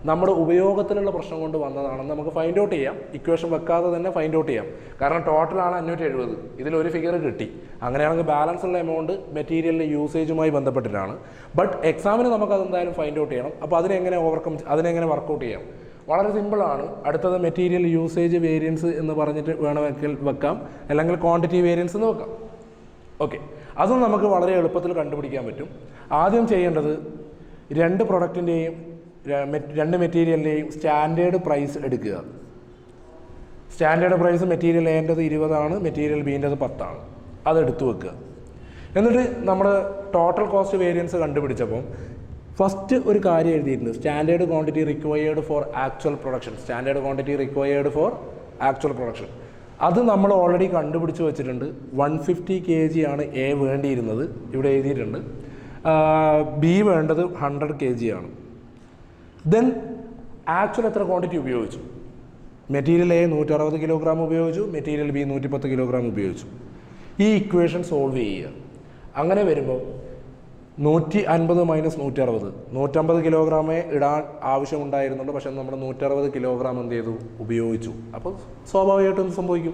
നമ്മുടെ ഉപയോഗത്തിലുള്ള പ്രശ്നം കൊണ്ട് വന്നതാണെന്ന് നമുക്ക് ഫൈൻഡ് ഔട്ട് ചെയ്യാം. ഇക്വേഷൻ വെക്കാതെ തന്നെ ഫൈൻഡ് ഔട്ട് ചെയ്യാം. കാരണം ടോട്ടലാണ് 570, ഇതിലൊരു ഫിഗർ കിട്ടി. അങ്ങനെയാണെങ്കിൽ ബാലൻസ് ഉള്ള എമൗണ്ട് മെറ്റീരിയലിൻ്റെ യൂസേജുമായി ബന്ധപ്പെട്ടിട്ടാണ്. ബട്ട് എക്സാമിന് നമുക്ക് അതെന്തായാലും ഫൈൻഡ് ഔട്ട് ചെയ്യണം. അപ്പോൾ അതിനെങ്ങനെ വർക്കൗട്ട് ചെയ്യാം, വളരെ സിമ്പിളാണ്. അടുത്തത് മെറ്റീരിയൽ യൂസേജ് വേരിയൻസ് എന്ന് പറഞ്ഞിട്ട് വേണമെങ്കിൽ വെക്കാം, അല്ലെങ്കിൽ ക്വാണ്ടിറ്റി വേരിയൻസ് എന്ന് വെക്കാം. ഓക്കെ, അതും നമുക്ക് വളരെ എളുപ്പത്തിൽ കണ്ടുപിടിക്കാൻ പറ്റും. ആദ്യം ചെയ്യേണ്ടത് രണ്ട് മെറ്റീരിയലിൻ്റെയും സ്റ്റാൻഡേർഡ് പ്രൈസ് എടുക്കുക. സ്റ്റാൻഡേർഡ് പ്രൈസ് മെറ്റീരിയൽ എൻ്റെത് 20 ആണ്, മെറ്റീരിയൽ ബീൻ്റെത് 10 ആണ്. അതെടുത്തു വെക്കുക. എന്നിട്ട് നമ്മൾ ടോട്ടൽ കോസ്റ്റ് വേരിയൻസ് കണ്ടുപിടിച്ചപ്പോൾ ഫസ്റ്റ് ഒരു കാര്യം എഴുതിയിട്ടുണ്ട്, standard quantity required for actual production. Standard quantity required for actual production അത് നമ്മൾ ഓൾറെഡി കണ്ടുപിടിച്ച് വെച്ചിട്ടുണ്ട്. 150 kg ആണ് എ വേണ്ടിയിരുന്നത്, ഇവിടെ എഴുതിയിട്ടുണ്ട്. ബി വേണ്ടത് 100 kg ആണ്. ദെൻ ആക്ച്വൽ എത്ര ക്വാണ്ടിറ്റി ഉപയോഗിച്ചു, മെറ്റീരിയൽ എ 160 കിലോഗ്രാം ഉപയോഗിച്ചു, മെറ്റീരിയൽ ബി 110 കിലോഗ്രാം ഉപയോഗിച്ചു. ഈ ഇക്വേഷൻ സോൾവ് ചെയ്യുക. അങ്ങനെ വരുമ്പോൾ 150 മൈനസ് 160, 150 കിലോഗ്രാമേ ഇടാൻ ആവശ്യമുണ്ടായിരുന്നുള്ളൂ. പക്ഷേ നമ്മൾ 160 കിലോഗ്രാം എന്ത് ചെയ്തു, ഉപയോഗിച്ചു. അപ്പോൾ സ്വാഭാവികമായിട്ടും എന്ത് സംഭവിക്കും,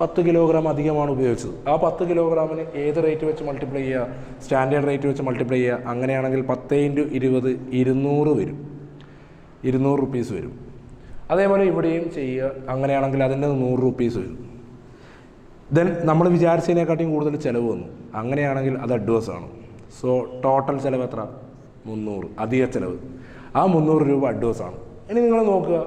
10 കിലോഗ്രാം അധികമാണ് ഉപയോഗിച്ചത്. ആ 10 കിലോഗ്രാമിന് ഏത് റേറ്റ് വെച്ച് മൾട്ടിപ്ലൈ ചെയ്യുക, സ്റ്റാൻഡേർഡ് റേറ്റ് വെച്ച് മൾട്ടിപ്ലൈ ചെയ്യുക. അങ്ങനെയാണെങ്കിൽ 10 × 20 200 വരും, 200 റുപ്പീസ് വരും. അതേപോലെ ഇവിടെയും ചെയ്യുക. അങ്ങനെയാണെങ്കിൽ അതിൻ്റെ 100 റുപ്പീസ് വരും. ദെൻ നമ്മൾ വിചാരിച്ചതിനെക്കാട്ടിയും കൂടുതൽ ചിലവ് വന്നു. അങ്ങനെയാണെങ്കിൽ അത് അഡ്വേഴ്സ് ആണ്. സോ ടോട്ടൽ ചിലവ് എത്ര, 300 അധിക ചിലവ്. ആ 300 രൂപ അഡ്വേഴ്സ് ആണ്. ഇനി നിങ്ങൾ നോക്കുക,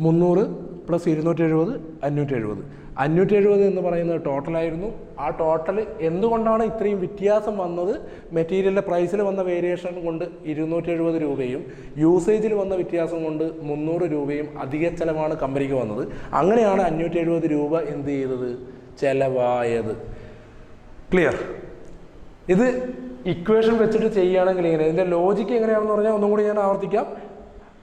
300 പ്ലസ് 270 570. 570 എന്ന് പറയുന്നത് ടോട്ടലായിരുന്നു. ആ ടോട്ടൽ എന്തുകൊണ്ടാണ് ഇത്രയും വ്യത്യാസം വന്നത്, മെറ്റീരിയലിൻ്റെ പ്രൈസിൽ വന്ന വേരിയേഷൻ കൊണ്ട് 270 രൂപയും യൂസേജിൽ വന്ന വ്യത്യാസം കൊണ്ട് 300 രൂപയും അധിക ചിലവാണ് കമ്പനിക്ക് വന്നത്. അങ്ങനെയാണ് 570 രൂപ എന്ത് ചെയ്തത്, ചിലവായത്. ക്ലിയർ? ഇത് ഇക്വേഷൻ വെച്ചിട്ട് ചെയ്യുകയാണെങ്കിൽ ഇങ്ങനെ, ഇതിൻ്റെ ലോജിക്ക് എങ്ങനെയാണെന്ന് പറഞ്ഞാൽ ഒന്നും കൂടി ഞാൻ ആവർത്തിക്കാം.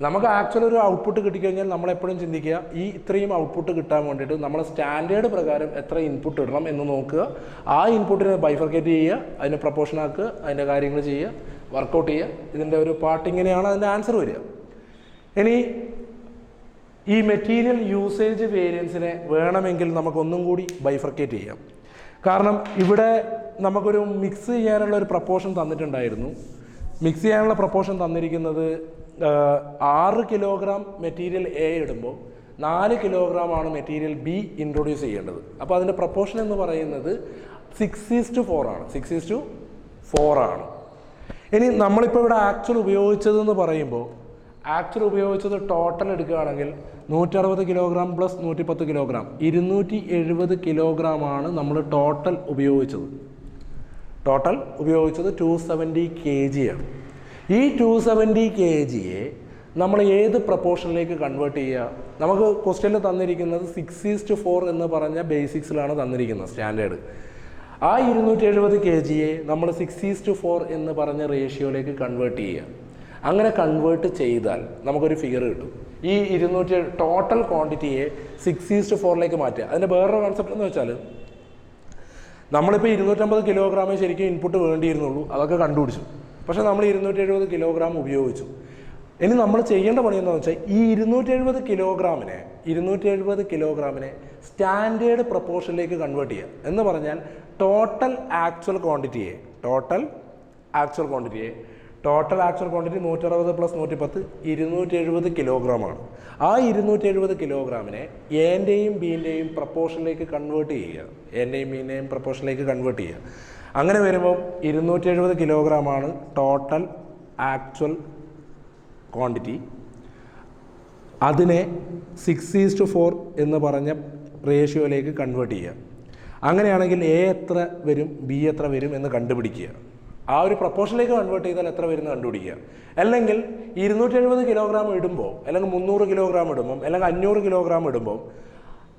നമുക്ക് ആക്ച്വൽ ഒരു ഔട്ട്പുട്ട് കിട്ടിക്കഴിഞ്ഞാൽ നമ്മളെപ്പോഴും ചിന്തിക്കുക, ഈ ഇത്രയും ഔട്ട്പുട്ട് കിട്ടാൻ വേണ്ടിയിട്ട് നമ്മൾ സ്റ്റാൻഡേർഡ് പ്രകാരം എത്ര ഇൻപുട്ട് ഇടണം എന്ന് നോക്കുക. ആ ഇൻപുട്ടിനെ ബൈഫർക്കേറ്റ് ചെയ്യുക, അതിനെ പ്രപ്പോർഷൻ ആക്കുക, അതിൻ്റെ കാര്യങ്ങൾ ചെയ്യുക, വർക്കൗട്ട് ചെയ്യുക. ഇതിൻ്റെ ഒരു പാർട്ട് ഇങ്ങനെയാണ് അതിൻ്റെ ആൻസർ വരിക. ഇനി ഈ മെറ്റീരിയൽ യൂസേജ് വേരിയൻസിനെ വേണമെങ്കിൽ നമുക്കൊന്നും കൂടി ബൈഫർക്കേറ്റ് ചെയ്യാം. കാരണം ഇവിടെ നമുക്കൊരു മിക്സ് ചെയ്യാനുള്ള ഒരു പ്രപ്പോർഷൻ തന്നിട്ടുണ്ടായിരുന്നു. മിക്സ് ചെയ്യാനുള്ള പ്രപ്പോർഷൻ തന്നിരിക്കുന്നത് 6 കിലോഗ്രാം മെറ്റീരിയൽ എ ഇടുമ്പോൾ 4 കിലോഗ്രാമാണ് മെറ്റീരിയൽ ബി ഇൻട്രൊഡ്യൂസ് ചെയ്യേണ്ടത്. അപ്പോൾ അതിൻ്റെ പ്രപ്പോർഷൻ എന്ന് പറയുന്നത് 6:4 ആണ്. 6:4 ആണ്. ഇനി നമ്മളിപ്പോൾ ഇവിടെ ആക്ച്വൽ ഉപയോഗിച്ചതെന്ന് പറയുമ്പോൾ, ആക്ച്വൽ ഉപയോഗിച്ചത് ടോട്ടൽ എടുക്കുകയാണെങ്കിൽ 160 കിലോഗ്രാം പ്ലസ് 110 കിലോഗ്രാം 270 കിലോഗ്രാമാണ് നമ്മൾ ടോട്ടൽ ഉപയോഗിച്ചത്. ടോട്ടൽ ഉപയോഗിച്ചത് 270 kg ആണ്. ഈ 270 kgയെ നമ്മൾ ഏത് പ്രപ്പോർഷനിലേക്ക് കൺവേർട്ട് ചെയ്യുക? നമുക്ക് ക്വസ്റ്റ്യനിൽ തന്നിരിക്കുന്നത് 6:4 എന്ന് പറഞ്ഞ ബേസിക്സിലാണ് തന്നിരിക്കുന്നത് സ്റ്റാൻഡേർഡ്. ആ 270 kgയെ നമ്മൾ 6:4 എന്ന് പറഞ്ഞ റേഷ്യോയിലേക്ക് കൺവേർട്ട് ചെയ്യുക. അങ്ങനെ കൺവേർട്ട് ചെയ്താൽ നമുക്കൊരു ഫിഗർ കിട്ടും. ഈ 200 ടോട്ടൽ ക്വാണ്ടിറ്റിയെ 6:4 മാറ്റുക. അതിൻ്റെ വേറൊരു കോൺസെപ്റ്റ് എന്ന് വെച്ചാൽ, നമ്മളിപ്പോൾ 250 കിലോഗ്രാമേ ശരിക്കും ഇൻപുട്ട് വേണ്ടിയിരുന്നുള്ളൂ, അതൊക്കെ കണ്ടുപിടിച്ചു. പക്ഷേ നമ്മൾ 270 കിലോഗ്രാം ഉപയോഗിച്ചു. ഇനി നമ്മൾ ചെയ്യേണ്ട പണി എന്താണെന്ന് വെച്ചാൽ, ഈ 270 കിലോഗ്രാമിനെ സ്റ്റാൻഡേർഡ് പ്രപ്പോർഷനിലേക്ക് കൺവേർട്ട് ചെയ്യുക. എന്ന് പറഞ്ഞാൽ ടോട്ടൽ ആക്ച്വൽ ക്വാണ്ടിറ്റിയെ ടോട്ടൽ ആക്ച്വൽ ക്വാണ്ടിറ്റി 160 പ്ലസ് 110 270 കിലോഗ്രാമാണ്. ആ 270 കിലോഗ്രാമിനെ എൻ്റെയും ബീൻ്റെയും പ്രപ്പോർഷനിലേക്ക് കൺവേർട്ട് ചെയ്യുക. അങ്ങനെ വരുമ്പോൾ 270 കിലോഗ്രാമാണ് ടോട്ടൽ ആക്ച്വൽ ക്വാണ്ടിറ്റി. അതിനെ 6:4 എന്ന് പറഞ്ഞ റേഷ്യോയിലേക്ക് കൺവേർട്ട് ചെയ്യുക. അങ്ങനെയാണെങ്കിൽ എ എത്ര വരും, ബി എത്ര വരും എന്ന് കണ്ടുപിടിക്കുക. ആ ഒരു പ്രപ്പോർഷനിലേക്ക് കൺവേർട്ട് ചെയ്താൽ എത്ര വരുന്നത് കണ്ടുപിടിക്കുക. അല്ലെങ്കിൽ 270 കിലോഗ്രാം ഇടുമ്പോൾ, അല്ലെങ്കിൽ 300 കിലോഗ്രാം ഇടുമ്പം, അല്ലെങ്കിൽ 500 കിലോഗ്രാം ഇടുമ്പോൾ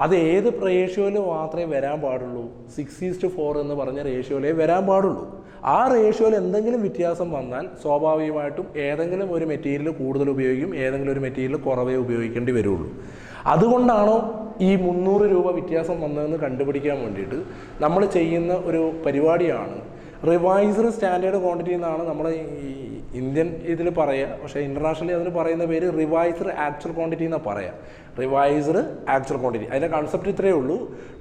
അത് ഏത് റേഷ്യോയിൽ മാത്രമേ വരാൻ പാടുള്ളൂ? 6:4 എന്ന് പറഞ്ഞ റേഷ്യോയിലേ വരാൻ പാടുള്ളൂ. ആ റേഷ്യോയിൽ എന്തെങ്കിലും വ്യത്യാസം വന്നാൽ സ്വാഭാവികമായിട്ടും ഏതെങ്കിലും ഒരു മെറ്റീരിയൽ കൂടുതൽ ഉപയോഗിക്കും, ഏതെങ്കിലും ഒരു മെറ്റീരിയൽ കുറവേ ഉപയോഗിക്കേണ്ടി വരുള്ളൂ. അതുകൊണ്ടാണോ ഈ 300 രൂപ വ്യത്യാസം വന്നതെന്ന് കണ്ടുപിടിക്കാൻ വേണ്ടിയിട്ട് നമ്മൾ ചെയ്യുന്ന ഒരു പരിപാടിയാണ് റിവൈസ്ഡ് സ്റ്റാൻഡേർഡ് ക്വാണ്ടിറ്റി എന്നാണ് നമ്മൾ ഈ ഇന്ത്യൻ ഇതിൽ പറയുക. പക്ഷേ ഇൻ്റർനാഷണലി അതിന് പറയുന്ന പേര് റിവൈസ്ഡ് ആക്ച്വൽ ക്വാണ്ടിറ്റി എന്നാണ് പറയുക. റിവൈസ്ഡ് ആക്ച്വൽ ക്വാണ്ടിറ്റി, അതിൻ്റെ കൺസെപ്റ്റ് ഇത്രയേ ഉള്ളൂ.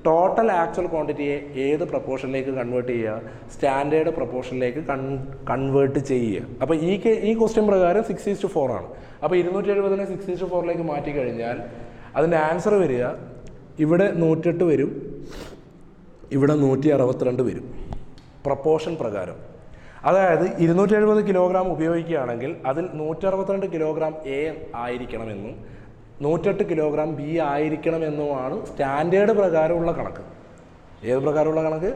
ടോട്ടൽ ആക്ച്വൽ ക്വാണ്ടിറ്റിയെ ഏത് പ്രപ്പോർഷനിലേക്ക് കൺവേർട്ട് ചെയ്യുക? സ്റ്റാൻഡേർഡ് പ്രപ്പോർഷനിലേക്ക് കൺവേർട്ട് ചെയ്യുക. അപ്പോൾ ഈ ക്വസ്റ്റ്യൻ പ്രകാരം 6:4 ആണ്. അപ്പോൾ 270നെ 6:4 മാറ്റി കഴിഞ്ഞാൽ അതിൻ്റെ ആൻസർ വരിക ഇവിടെ 108 വരും, ഇവിടെ 162 വരും പ്രപ്പോർഷൻ പ്രകാരം. അതായത് 270 കിലോഗ്രാം ഉപയോഗിക്കുകയാണെങ്കിൽ അതിൽ 162 കിലോഗ്രാം എ ആയിരിക്കണമെന്നും 108 കിലോഗ്രാം ബി ആയിരിക്കണമെന്നുമാണ് സ്റ്റാൻഡേർഡ് പ്രകാരമുള്ള കണക്ക്. ഏത് പ്രകാരമുള്ള കണക്ക്?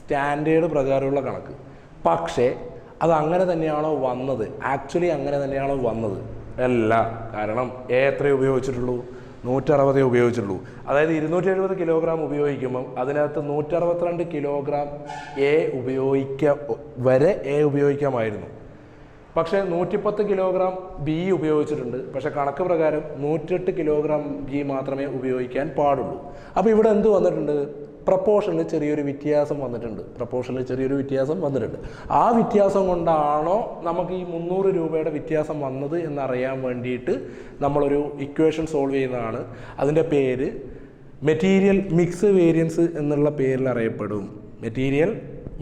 സ്റ്റാൻഡേർഡ് പ്രകാരമുള്ള കണക്ക്. പക്ഷേ അത് അങ്ങനെ തന്നെയാണോ വന്നത്? ആക്ച്വലി അങ്ങനെ തന്നെയാണോ വന്നത്? അല്ല. കാരണം എ എത്രയേ ഉപയോഗിച്ചിട്ടുള്ളൂ? 160 ഉപയോഗിച്ചുള്ളൂ. അതായത് 270 കിലോഗ്രാം ഉപയോഗിക്കുമ്പം അതിനകത്ത് 162 കിലോഗ്രാം എ ഉപയോഗിക്കാമായിരുന്നു. പക്ഷേ 110 കിലോഗ്രാം ബി ഉപയോഗിച്ചിട്ടുണ്ട്. പക്ഷേ കണക്ക് പ്രകാരം 108 കിലോഗ്രാം ബി മാത്രമേ ഉപയോഗിക്കാൻ പാടുള്ളൂ. അപ്പോൾ ഇവിടെ എന്ത് വന്നിട്ടുണ്ട്? പ്രപ്പോർഷനിൽ ചെറിയൊരു വ്യത്യാസം വന്നിട്ടുണ്ട്. ആ വ്യത്യാസം കൊണ്ടാണോ നമുക്ക് ഈ 300 രൂപയുടെ വ്യത്യാസം വന്നത് എന്നറിയാൻ വേണ്ടിയിട്ട് നമ്മളൊരു ഇക്വേഷൻ സോൾവ് ചെയ്യുന്നതാണ്. അതിൻ്റെ പേര് മെറ്റീരിയൽ മിക്സ് വേരിയൻസ് എന്നുള്ള പേരിൽ അറിയപ്പെടും. Material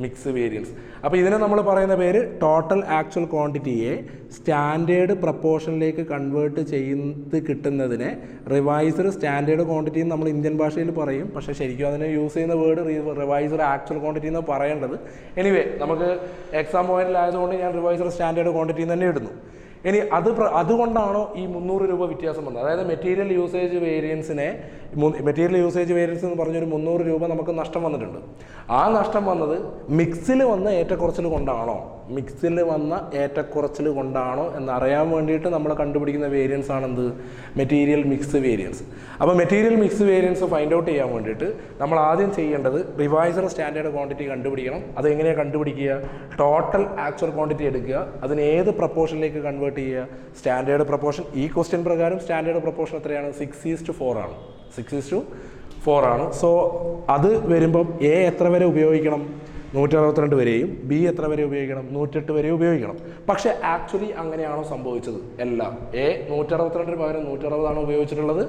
mix variance. അപ്പോൾ ഇതിനെ നമ്മൾ പറയുന്ന പേര് ടോട്ടൽ ആക്ച്വൽ ക്വാണ്ടിറ്റിയെ സ്റ്റാൻഡേർഡ് പ്രപ്പോർഷനിലേക്ക് കൺവേർട്ട് ചെയ്ത് കിട്ടുന്നതിനെ റിവൈസ്ഡ് സ്റ്റാൻഡേർഡ് ക്വാണ്ടിറ്റി എന്ന് നമ്മൾ ഇന്ത്യൻ ഭാഷയിൽ പറയും. പക്ഷേ ശരിക്കും അതിനെ യൂസ് ചെയ്യുന്ന വേർഡ് റിവൈസ്ഡ് ആക്ച്വൽ ക്വാണ്ടിറ്റി എന്ന് പറയേണ്ടത്. എനിവേ നമുക്ക് എക്സാം പോയിന്റിലായതുകൊണ്ട് ഞാൻ റിവൈസ്ഡ് സ്റ്റാൻഡേർഡ് ക്വാണ്ടിറ്റി തന്നെ ഇടുന്നു. ഇനി അതുകൊണ്ടാണോ ഈ 300 രൂപ വ്യത്യാസം വന്നത്? അതായത് മെറ്റീരിയൽ യൂസേജ് വേരിയൻസ് എന്ന് പറഞ്ഞൊരു 300 രൂപ നമുക്ക് നഷ്ടം വന്നിട്ടുണ്ട്. ആ നഷ്ടം വന്നത് മിക്സിൽ വന്ന ഏറ്റക്കുറച്ചിൽ കൊണ്ടാണോ എന്നറിയാൻ വേണ്ടിയിട്ട് നമ്മൾ കണ്ടുപിടിക്കുന്ന വേരിയൻസ് ആണെന്ത്? Material mix variance. അപ്പോൾ material mix variance find out ചെയ്യാൻ വേണ്ടിയിട്ട് നമ്മൾ ആദ്യം ചെയ്യേണ്ടത് റിവൈസ്ഡ് സ്റ്റാൻഡേർഡ് ക്വാണ്ടിറ്റി കണ്ടുപിടിക്കണം. അതെങ്ങനെയാണ് കണ്ടുപിടിക്കുക? ടോട്ടൽ ആക്ച്വൽ ക്വാണ്ടിറ്റി എടുക്കുക, അതിന് ഏത് പ്രപ്പോർഷനിലേക്ക് കൺവേർട്ട് ചെയ്യുക? Standard proportion. ഈ ക്വസ്റ്റ്യൻ പ്രകാരം സ്റ്റാൻഡേർഡ് പ്രപ്പോർഷൻ എത്രയാണ്? 6:4 ആണ്. 6:4 ആണ്. സോ അത് വരുമ്പം എ എത്ര വരെ ഉപയോഗിക്കണം? 162 വരെയും ബി എത്ര വരെ ഉപയോഗിക്കണം? 108 വരെ ഉപയോഗിക്കണം. പക്ഷേ ആക്ച്വലി അങ്ങനെയാണോ സംഭവിച്ചത്? എല്ലാം എ 162 പകരം 160 ആണ് ഉപയോഗിച്ചിട്ടുള്ളത്,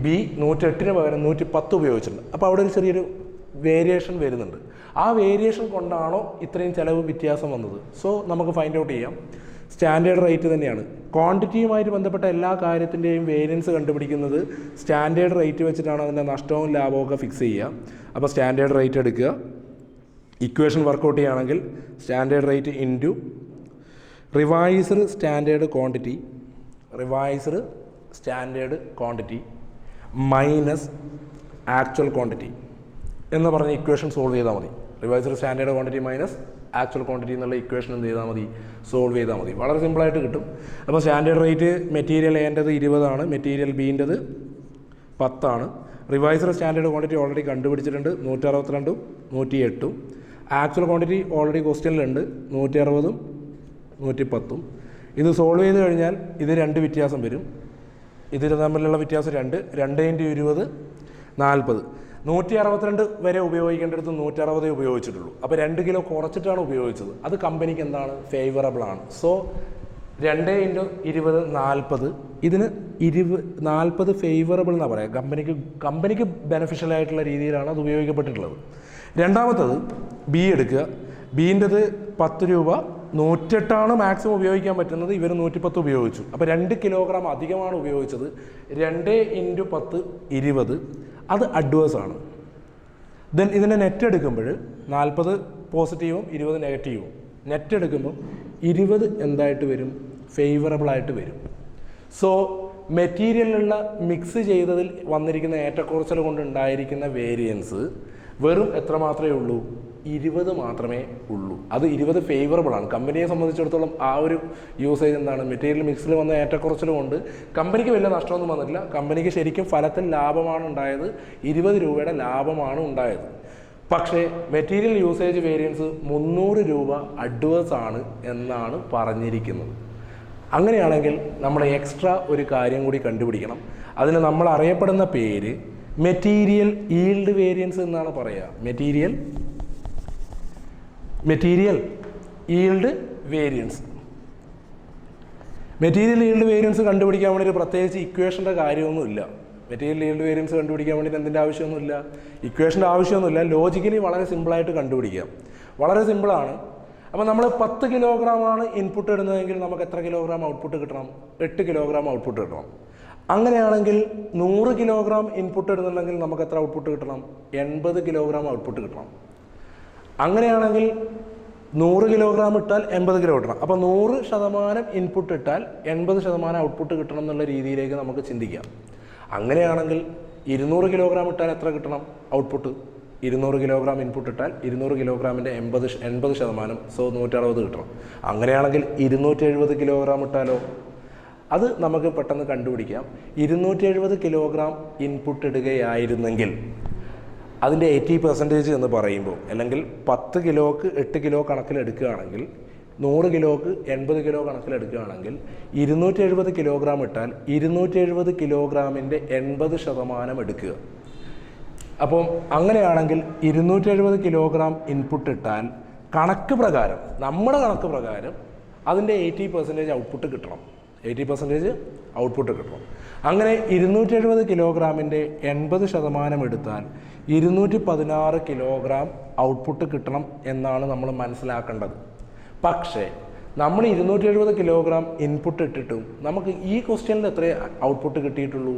ബി 108 പകരം 110 ഉപയോഗിച്ചിട്ടുണ്ട്. അപ്പോൾ അവിടെ ഒരു ചെറിയൊരു വേരിയേഷൻ വരുന്നുണ്ട്. ആ വേരിയേഷൻ കൊണ്ടാണോ ഇത്രയും ചിലവ് വ്യത്യാസം വന്നത്? സോ നമുക്ക് ഫൈൻഡ് ഔട്ട് ചെയ്യാം. സ്റ്റാൻഡേർഡ് റേറ്റ് തന്നെയാണ്. ക്വാണ്ടിറ്റിയുമായിട്ട് ബന്ധപ്പെട്ട എല്ലാ കാര്യത്തിൻ്റെയും വേരിയൻസ് കണ്ടുപിടിക്കുന്നത് സ്റ്റാൻഡേർഡ് റേറ്റ് വെച്ചിട്ടാണ്. അതിൻ്റെ നഷ്ടവും ലാഭവും ഒക്കെ ഫിക്സ് ചെയ്യുക. അപ്പോൾ സ്റ്റാൻഡേർഡ് റേറ്റ് എടുക്കുക, ഇക്വേഷൻ വർക്കൗട്ട് ചെയ്യുകയാണെങ്കിൽ standard rate into revised standard quantity minus actual quantity എന്ന് പറഞ്ഞ ഇക്വേഷൻ സോൾവ് ചെയ്താൽ മതി. Revised standard quantity minus actual quantity എന്നുള്ള ഇക്വേഷൻ എന്ത് ചെയ്താൽ മതി? സോൾവ് ചെയ്താൽ മതി. വളരെ സിമ്പിളായിട്ട് കിട്ടും. അപ്പോൾ സ്റ്റാൻഡേർഡ് റേറ്റ് മെറ്റീരിയൽ എൻ്റെത് 20 ആണ്, മെറ്റീരിയൽ ബീൻ്റെത് 10 ആണ്. റിവൈസ്ഡ് സ്റ്റാൻഡേർഡ് ക്വാണ്ടിറ്റി ഓൾറെഡി കണ്ടുപിടിച്ചിട്ടുണ്ട്, 162ഉം 108ഉം. ആക്ച്വൽ ക്വാണ്ടിറ്റി ഓൾറെഡി ക്വസ്റ്റ്യനിലുണ്ട്, 160ഉം 110ഉം. ഇത് സോൾവ് ചെയ്ത് കഴിഞ്ഞാൽ ഇത് 2 വ്യത്യാസം വരും. ഇതിൽ തമ്മിലുള്ള വ്യത്യാസം 2 × 20 40. 162 വരെ ഉപയോഗിക്കേണ്ടടുത്ത് 160 ഉപയോഗിച്ചിട്ടുള്ളൂ. അപ്പോൾ 2 കിലോ കുറച്ചിട്ടാണ് ഉപയോഗിച്ചത്. അത് കമ്പനിക്ക് എന്താണ്? ഫേവറബിൾ ആണ്. സോ 2 × 20 40. ഇതിന് 40 ഫേവറബിൾ എന്നാണ് പറയുക. കമ്പനിക്ക് ബെനിഫിഷ്യൽ ആയിട്ടുള്ള രീതിയിലാണ് അത് ഉപയോഗിക്കപ്പെട്ടിട്ടുള്ളത്. രണ്ടാമത്തത് ബി എടുക്കുക. ബീൻ്റെത് 10 രൂപ, 108 മാക്സിമം ഉപയോഗിക്കാൻ പറ്റുന്നത്, ഇവർ 110 ഉപയോഗിച്ചു. അപ്പോൾ 2 കിലോഗ്രാം അധികമാണ് ഉപയോഗിച്ചത്. 2 × 10 20. അത് അഡ്വേഴ്സ് ആണ്. ദെൻ ഇതിൻ്റെ നെറ്റ് എടുക്കുമ്പോൾ 40 പോസിറ്റീവും 20 നെഗറ്റീവും. നെറ്റ് എടുക്കുമ്പോൾ 20 എന്തായിട്ട് വരും? ഫേവറബിളായിട്ട് വരും. സോ മെറ്റീരിയലിലുള്ള മിക്സ് ചെയ്തതിൽ വന്നിരിക്കുന്ന ഏറ്റക്കുറച്ചിൽ കൊണ്ടുണ്ടായിരിക്കുന്ന വേരിയൻസ് വെറും എത്ര മാത്രമേ ഉള്ളൂ? 20 മാത്രമേ ഉള്ളൂ. അത് 20 ഫേവറബിൾ ആണ്. കമ്പനിയെ സംബന്ധിച്ചിടത്തോളം ആ ഒരു യൂസേജ് എന്താണ്, മെറ്റീരിയൽ മിക്സിൽ വന്ന ഏറ്റക്കുറച്ചിലും കൊണ്ട് കമ്പനിക്ക് വലിയ നഷ്ടമൊന്നും വന്നിട്ടില്ല. കമ്പനിക്ക് ശരിക്കും ഫലത്തിൽ ലാഭമാണ് ഉണ്ടായത്, 20 രൂപയുടെ ലാഭമാണ് ഉണ്ടായത്. പക്ഷേ മെറ്റീരിയൽ യൂസേജ് വേരിയൻസ് 300 രൂപ അഡ്വേഴ്സ് ആണ് എന്നാണ് പറഞ്ഞിരിക്കുന്നത്. അങ്ങനെയാണെങ്കിൽ നമ്മൾ എക്സ്ട്രാ ഒരു കാര്യം കൂടി കണ്ടുപിടിക്കണം. അതിന് നമ്മൾ അറിയപ്പെടുന്ന പേര് മെറ്റീരിയൽ ഈൽഡ് വേരിയൻസ് എന്നാണ് പറയുക. Material yield variance. Material yield variance കണ്ടുപിടിക്കാൻ വേണ്ടി പ്രത്യേകിച്ച് ഇക്വേഷൻ്റെ കാര്യമൊന്നുമില്ല. മെറ്റീരിയൽ ഈൽഡ് വേരിയൻസ് കണ്ടുപിടിക്കാൻ വേണ്ടിയിട്ട് എന്തിൻ്റെ ആവശ്യമൊന്നുമില്ല, ഇക്വേഷൻ്റെ ആവശ്യമൊന്നുമില്ല. ലോജിക്കലി വളരെ സിമ്പിളായിട്ട് കണ്ടുപിടിക്കാം. വളരെ സിമ്പിളാണ്. അപ്പോൾ നമ്മൾ 10 കിലോഗ്രാമാണ് ഇൻപുട്ട് ഇടുന്നതെങ്കിൽ നമുക്ക് എത്ര കിലോഗ്രാം ഔട്ട്പുട്ട് കിട്ടണം? 8 കിലോഗ്രാം ഔട്ട്പുട്ട് കിട്ടണം. അങ്ങനെയാണെങ്കിൽ 100 കിലോഗ്രാം ഇൻപുട്ട് ഇടുന്നുണ്ടെങ്കിൽ നമുക്ക് എത്ര ഔട്ട്പുട്ട് കിട്ടണം? 80 കിലോഗ്രാം ഔട്ട്പുട്ട് കിട്ടണം. അങ്ങനെയാണെങ്കിൽ 100 കിലോഗ്രാം ഇട്ടാൽ 80 കിലോ കിട്ടണം. അപ്പോൾ 100% ഇൻപുട്ട് ഇട്ടാൽ 80% ഔട്ട്പുട്ട് കിട്ടണം എന്നുള്ള രീതിയിലേക്ക് നമുക്ക് ചിന്തിക്കാം. അങ്ങനെയാണെങ്കിൽ 200 കിലോഗ്രാം ഇട്ടാൽ എത്ര കിട്ടണം ഔട്ട്പുട്ട്? 200 കിലോഗ്രാം ഇൻപുട്ട് ഇട്ടാൽ 200 കിലോഗ്രാമിൻ്റെ 80%, സോ 160 കിട്ടണം. അങ്ങനെയാണെങ്കിൽ 270 കിലോഗ്രാം ഇട്ടാലോ? അത് നമുക്ക് പെട്ടെന്ന് കണ്ടുപിടിക്കാം. 270 കിലോഗ്രാം ഇൻപുട്ട് ഇടുകയായിരുന്നെങ്കിൽ അതിൻ്റെ 80% എന്ന് പറയുമ്പോൾ, അല്ലെങ്കിൽ 10 കിലോക്ക് 8 കിലോ കണക്കിലെടുക്കുകയാണെങ്കിൽ, 100 കിലോക്ക് 80 കിലോ കണക്കിലെടുക്കുകയാണെങ്കിൽ 270 കിലോഗ്രാം ഇട്ടാൽ 270 കിലോഗ്രാമിൻ്റെ 80% എടുക്കുക. അപ്പം അങ്ങനെയാണെങ്കിൽ 270 കിലോഗ്രാം ഇൻപുട്ട് ഇട്ടാൽ നമ്മുടെ കണക്ക് പ്രകാരം അതിൻ്റെ 80% ഔട്ട്പുട്ട് കിട്ടണം. 80% ഔട്ട്പുട്ട് കിട്ടണം. അങ്ങനെ 270 കിലോഗ്രാമിൻ്റെ 80% എടുത്താൽ 216 കിലോഗ്രാം ഔട്ട്പുട്ട് കിട്ടണം എന്നാണ് നമ്മൾ മനസ്സിലാക്കേണ്ടത്. പക്ഷേ നമ്മൾ 270 കിലോഗ്രാം ഇൻപുട്ട് ഇട്ടിട്ടും നമുക്ക് ഈ ക്വസ്റ്റ്യനിൽ എത്ര ഔട്ട്പുട്ട് കിട്ടിയിട്ടുള്ളൂ?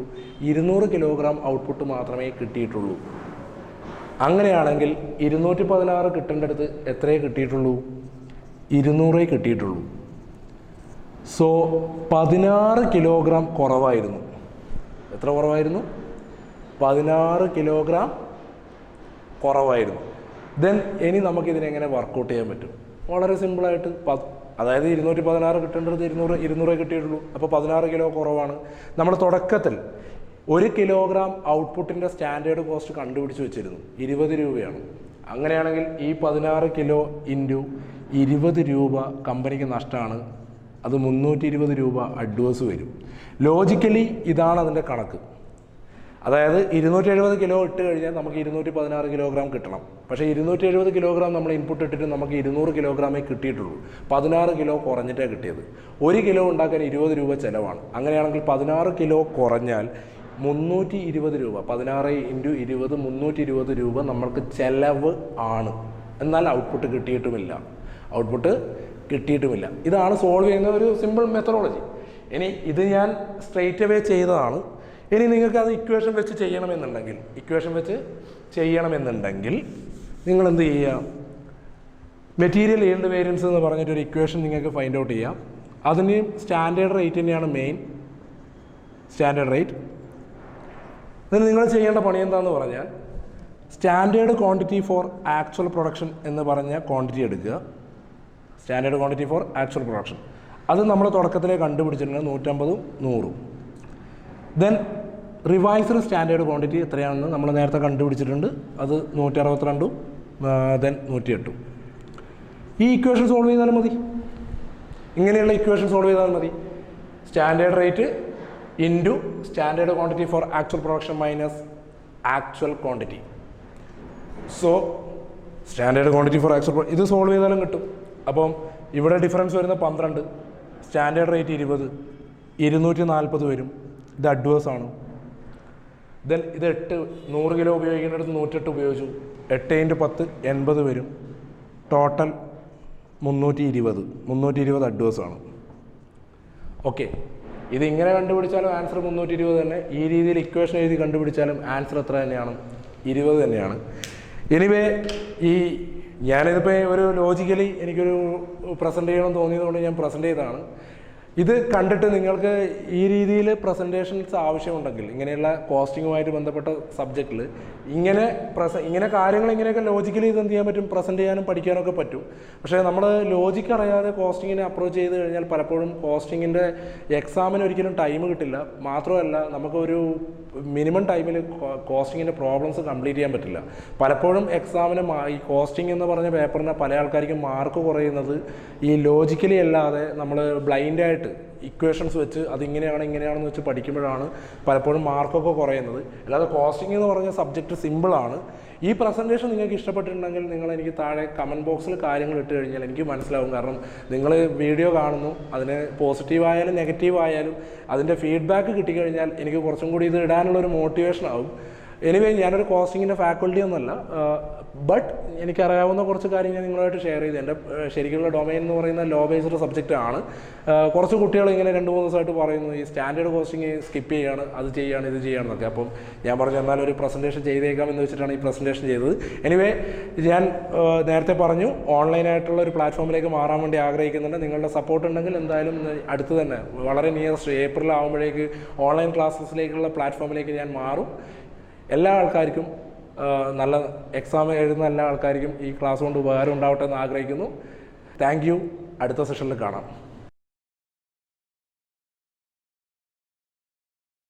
200 കിലോഗ്രാം ഔട്ട്പുട്ട് മാത്രമേ കിട്ടിയിട്ടുള്ളൂ. അങ്ങനെയാണെങ്കിൽ 216 കിട്ടേണ്ടടുത്ത് എത്രയേ കിട്ടിയിട്ടുള്ളൂ? 200 കിട്ടിയിട്ടുള്ളൂ. സോ 16 കിലോഗ്രാം കുറവായിരുന്നു. എത്ര കുറവായിരുന്നു? 16 കിലോഗ്രാം കുറവായിരുന്നു. ദെൻ ഇനി നമുക്കിതിനെങ്ങനെ വർക്കൗട്ട് ചെയ്യാൻ പറ്റും? വളരെ സിമ്പിളായിട്ട് അതായത് 216 കിട്ടേണ്ടത് 200 കിട്ടിയിട്ടുള്ളൂ. അപ്പോൾ 16 കിലോ കുറവാണ്. നമ്മൾ തുടക്കത്തിൽ 1 കിലോഗ്രാം ഔട്ട്പുട്ടിൻ്റെ സ്റ്റാൻഡേർഡ് കോസ്റ്റ് കണ്ടുപിടിച്ച് വെച്ചിരുന്നു, 20 രൂപയാണ്. അങ്ങനെയാണെങ്കിൽ ഈ 16 കിലോ ഇൻറ്റു 20 രൂപ കമ്പനിക്ക് നഷ്ടമാണ്. അത് 320 രൂപ അഡ്വാൻസ് വരും. ലോജിക്കലി ഇതാണ് അതിൻ്റെ കണക്ക്. അതായത് 270 കിലോ ഇട്ട് കഴിഞ്ഞാൽ നമുക്ക് 216 കിലോഗ്രാം കിട്ടണം. പക്ഷേ 270 കിലോഗ്രാം നമ്മൾ ഇൻപുട്ട് ഇട്ടിട്ട് നമുക്ക് 200 കിലോഗ്രാമേ കിട്ടിയിട്ടുള്ളൂ. 16 കിലോ കുറഞ്ഞിട്ടേ കിട്ടിയത്. 1 കിലോ ഉണ്ടാക്കാൻ 20 രൂപ ചിലവാണ്. അങ്ങനെയാണെങ്കിൽ 16 കിലോ കുറഞ്ഞാൽ 320 രൂപ, 16 × 20 320 രൂപ നമ്മൾക്ക് ചിലവ് ആണ്. എന്നാൽ ഔട്ട്പുട്ട് കിട്ടിയിട്ടുമില്ല. ഇതാണ് സോൾവ് ചെയ്യുന്ന ഒരു സിമ്പിൾ മെത്തഡോളജി. ഇനി ഇത് ഞാൻ സ്ട്രെയിറ്റ് അവേ ചെയ്തതാണ്. ഇനി നിങ്ങൾക്ക് അത് ഇക്വേഷൻ വെച്ച് ചെയ്യണമെന്നുണ്ടെങ്കിൽ നിങ്ങൾ എന്ത് ചെയ്യുക? മെറ്റീരിയൽ ഈൽഡ് വേരിയൻസ് എന്ന് പറഞ്ഞിട്ടൊരു ഇക്വേഷൻ നിങ്ങൾക്ക് ഫൈൻഡ് ഔട്ട് ചെയ്യാം. അതിന് സ്റ്റാൻഡേർഡ് റേറ്റ് തന്നെയാണ് മെയിൻ സ്റ്റാൻഡേർഡ് റേറ്റ്. അതിന് നിങ്ങൾ ചെയ്യേണ്ട പണി എന്താണെന്ന് പറഞ്ഞാൽ, standard quantity for actual production എന്ന് പറഞ്ഞ ക്വാണ്ടിറ്റി എടുക്കുക. Standard quantity for actual production അത് നമ്മൾ തുടക്കത്തിലേ കണ്ടുപിടിച്ചിട്ടുണ്ട്, 150 100. ദെൻ റിവൈസ്ഡ് സ്റ്റാൻഡേർഡ് ക്വാണ്ടിറ്റി എത്രയാണെന്ന് നമ്മൾ നേരത്തെ കണ്ടുപിടിച്ചിട്ടുണ്ട്, അത് 162, ദെൻ 108. ഈ ഇക്വേഷൻ സോൾവ് ചെയ്താലും മതി. ഇങ്ങനെയുള്ള ഇക്വേഷൻ സോൾവ് ചെയ്താൽ മതി. Standard rate into standard quantity for actual production minus actual quantity. So standard quantity for actual ഇത് സോൾവ് ചെയ്താലും കിട്ടും. അപ്പം ഇവിടെ ഡിഫറൻസ് വരുന്ന 12, സ്റ്റാൻഡേർഡ് റേറ്റ് 20, 240 വരും. ഇത് അഡ്വേഴ്സ് ആണ്. ദെൻ ഇത് 8, 100 കിലോ ഉപയോഗിക്കേണ്ടടുത്ത് 108 ഉപയോഗിച്ചു. 8 × 10 80 വരും. ടോട്ടൽ 320 അഡ്വേഴ്സ് ആണ്. ഓക്കെ, ഇത് ഇങ്ങനെ കണ്ടുപിടിച്ചാലും ആൻസർ 320 തന്നെ. ഈ രീതിയിൽ ഇക്വേഷൻ എഴുതി കണ്ടുപിടിച്ചാലും ആൻസർ എത്ര തന്നെയാണ്? 20 തന്നെയാണ്. എനിവേ ഞാനിതിപ്പോൾ ഒരു ലോജിക്കലി എനിക്കൊരു പ്രസൻറ്റ് ചെയ്യണം തോന്നിയതുകൊണ്ട് ഞാൻ പ്രസൻറ്റ് ചെയ്തതാണ്. ഇത് കണ്ടിട്ട് നിങ്ങൾക്ക് ഈ രീതിയിൽ പ്രസൻറ്റേഷൻസ് ആവശ്യമുണ്ടെങ്കിൽ ഇങ്ങനെയുള്ള കോസ്റ്റിങ്ങുമായിട്ട് ബന്ധപ്പെട്ട സബ്ജക്റ്റിൽ ഇങ്ങനെ കാര്യങ്ങൾ ഇങ്ങനെയൊക്കെ ലോജിക്കലി ഇത് എന്ത് ചെയ്യാൻ പറ്റും, പ്രസൻറ്റ് ചെയ്യാനും പഠിക്കാനൊക്കെ പറ്റും. പക്ഷേ നമ്മൾ ലോജിക്ക് അറിയാതെ കോസ്റ്റിങ്ങിനെ അപ്രോച്ച് ചെയ്ത് കഴിഞ്ഞാൽ പലപ്പോഴും കോസ്റ്റിങ്ങിൻ്റെ എക്സാമിന് ഒരിക്കലും ടൈം കിട്ടില്ല. മാത്രമല്ല നമുക്കൊരു മിനിമം ടൈമിൽ കോസ്റ്റിങ്ങിൻ്റെ പ്രോബ്ലംസ് കംപ്ലീറ്റ് ചെയ്യാൻ പറ്റില്ല. പലപ്പോഴും എക്സാമിന് ഈ കോസ്റ്റിംഗ് എന്ന് പറഞ്ഞ പേപ്പറിന് പല ആൾക്കാർക്കും മാർക്ക് കുറയുന്നത് ഈ ലോജിക്കലി അല്ലാതെ നമ്മൾ ബ്ലൈൻഡായിട്ട് ഇക്വേഷൻസ് വെച്ച് ഇങ്ങനെയാണെന്ന് വെച്ച് പഠിക്കുമ്പോഴാണ് പലപ്പോഴും മാർക്കൊക്കെ കുറയുന്നത്. അല്ലാതെ കോസ്റ്റിംഗ് എന്ന് പറഞ്ഞ സബ്ജക്റ്റ് സിമ്പിളാണ്. ഈ പ്രസൻറ്റേഷൻ നിങ്ങൾക്ക് ഇഷ്ടപ്പെട്ടിട്ടുണ്ടെങ്കിൽ നിങ്ങൾ എനിക്ക് താഴെ കമൻറ്റ് ബോക്സിൽ കാര്യങ്ങൾ ഇട്ട് കഴിഞ്ഞാൽ എനിക്ക് മനസ്സിലാവും. കാരണം നിങ്ങൾ വീഡിയോ കാണുന്നു, അതിന് പോസിറ്റീവായാലും നെഗറ്റീവായാലും അതിൻ്റെ ഫീഡ്ബാക്ക് കിട്ടിക്കഴിഞ്ഞാൽ എനിക്ക് കുറച്ചും കൂടി ഇത് ഇടാനുള്ളൊരു മോട്ടിവേഷൻ ആവും. എനിവേ ഞാനൊരു കോസ്റ്റിങ്ങിൻ്റെ ഫാക്കൽറ്റി ഒന്നുമല്ല, ബട്ട് എനിക്കറിയാവുന്ന കുറച്ച് കാര്യങ്ങൾ നിങ്ങളുമായിട്ട് ഷെയർ ചെയ്ത്. എൻ്റെ ശരിക്കുള്ള ഡൊമൈൻ എന്ന് പറയുന്ന ലോ ബേസ്ഡ് സബ്ജക്റ്റ് ആണ്. കുറച്ച് കുട്ടികൾ ഇങ്ങനെ 2-3 ദിവസമായിട്ട് പറയുന്നു ഈ സ്റ്റാൻഡേർഡ് കോസ്റ്റിംഗ് സ്കിപ്പ് ചെയ്യുകയാണ്, അത് ചെയ്യുകയാണ്, ഇത് ചെയ്യുകയാണെന്നൊക്കെ. അപ്പം ഞാൻ പറഞ്ഞു എന്നാൽ ഒരു പ്രസൻറ്റേഷൻ ചെയ്തേക്കാം എന്ന് വെച്ചിട്ടാണ് ഈ പ്രസൻറ്റേഷൻ ചെയ്തത്. എനിവേ ഞാൻ നേരത്തെ പറഞ്ഞു ഓൺലൈനായിട്ടുള്ള ഒരു പ്ലാറ്റ്ഫോമിലേക്ക് മാറാൻ വേണ്ടി ആഗ്രഹിക്കുന്നുണ്ട്. നിങ്ങളുടെ സപ്പോർട്ട് ഉണ്ടെങ്കിൽ എന്തായാലും അടുത്ത് തന്നെ വളരെ നിയറസ്റ്റ് ഏപ്രിൽ ആകുമ്പോഴേക്ക് ഓൺലൈൻ ക്ലാസ്സസിലേക്കുള്ള പ്ലാറ്റ്ഫോമിലേക്ക് ഞാൻ മാറും. എല്ലാ ആൾക്കാർക്കും നല്ല എക്സാം എഴുതുന്ന എല്ലാ ആൾക്കാർക്കും ഈ ക്ലാസ് കൊണ്ട് ഉപകാരം ഉണ്ടാവട്ടെ എന്ന് ആഗ്രഹിക്കുന്നു. Thank you. അടുത്ത സെഷനിൽ കാണാം.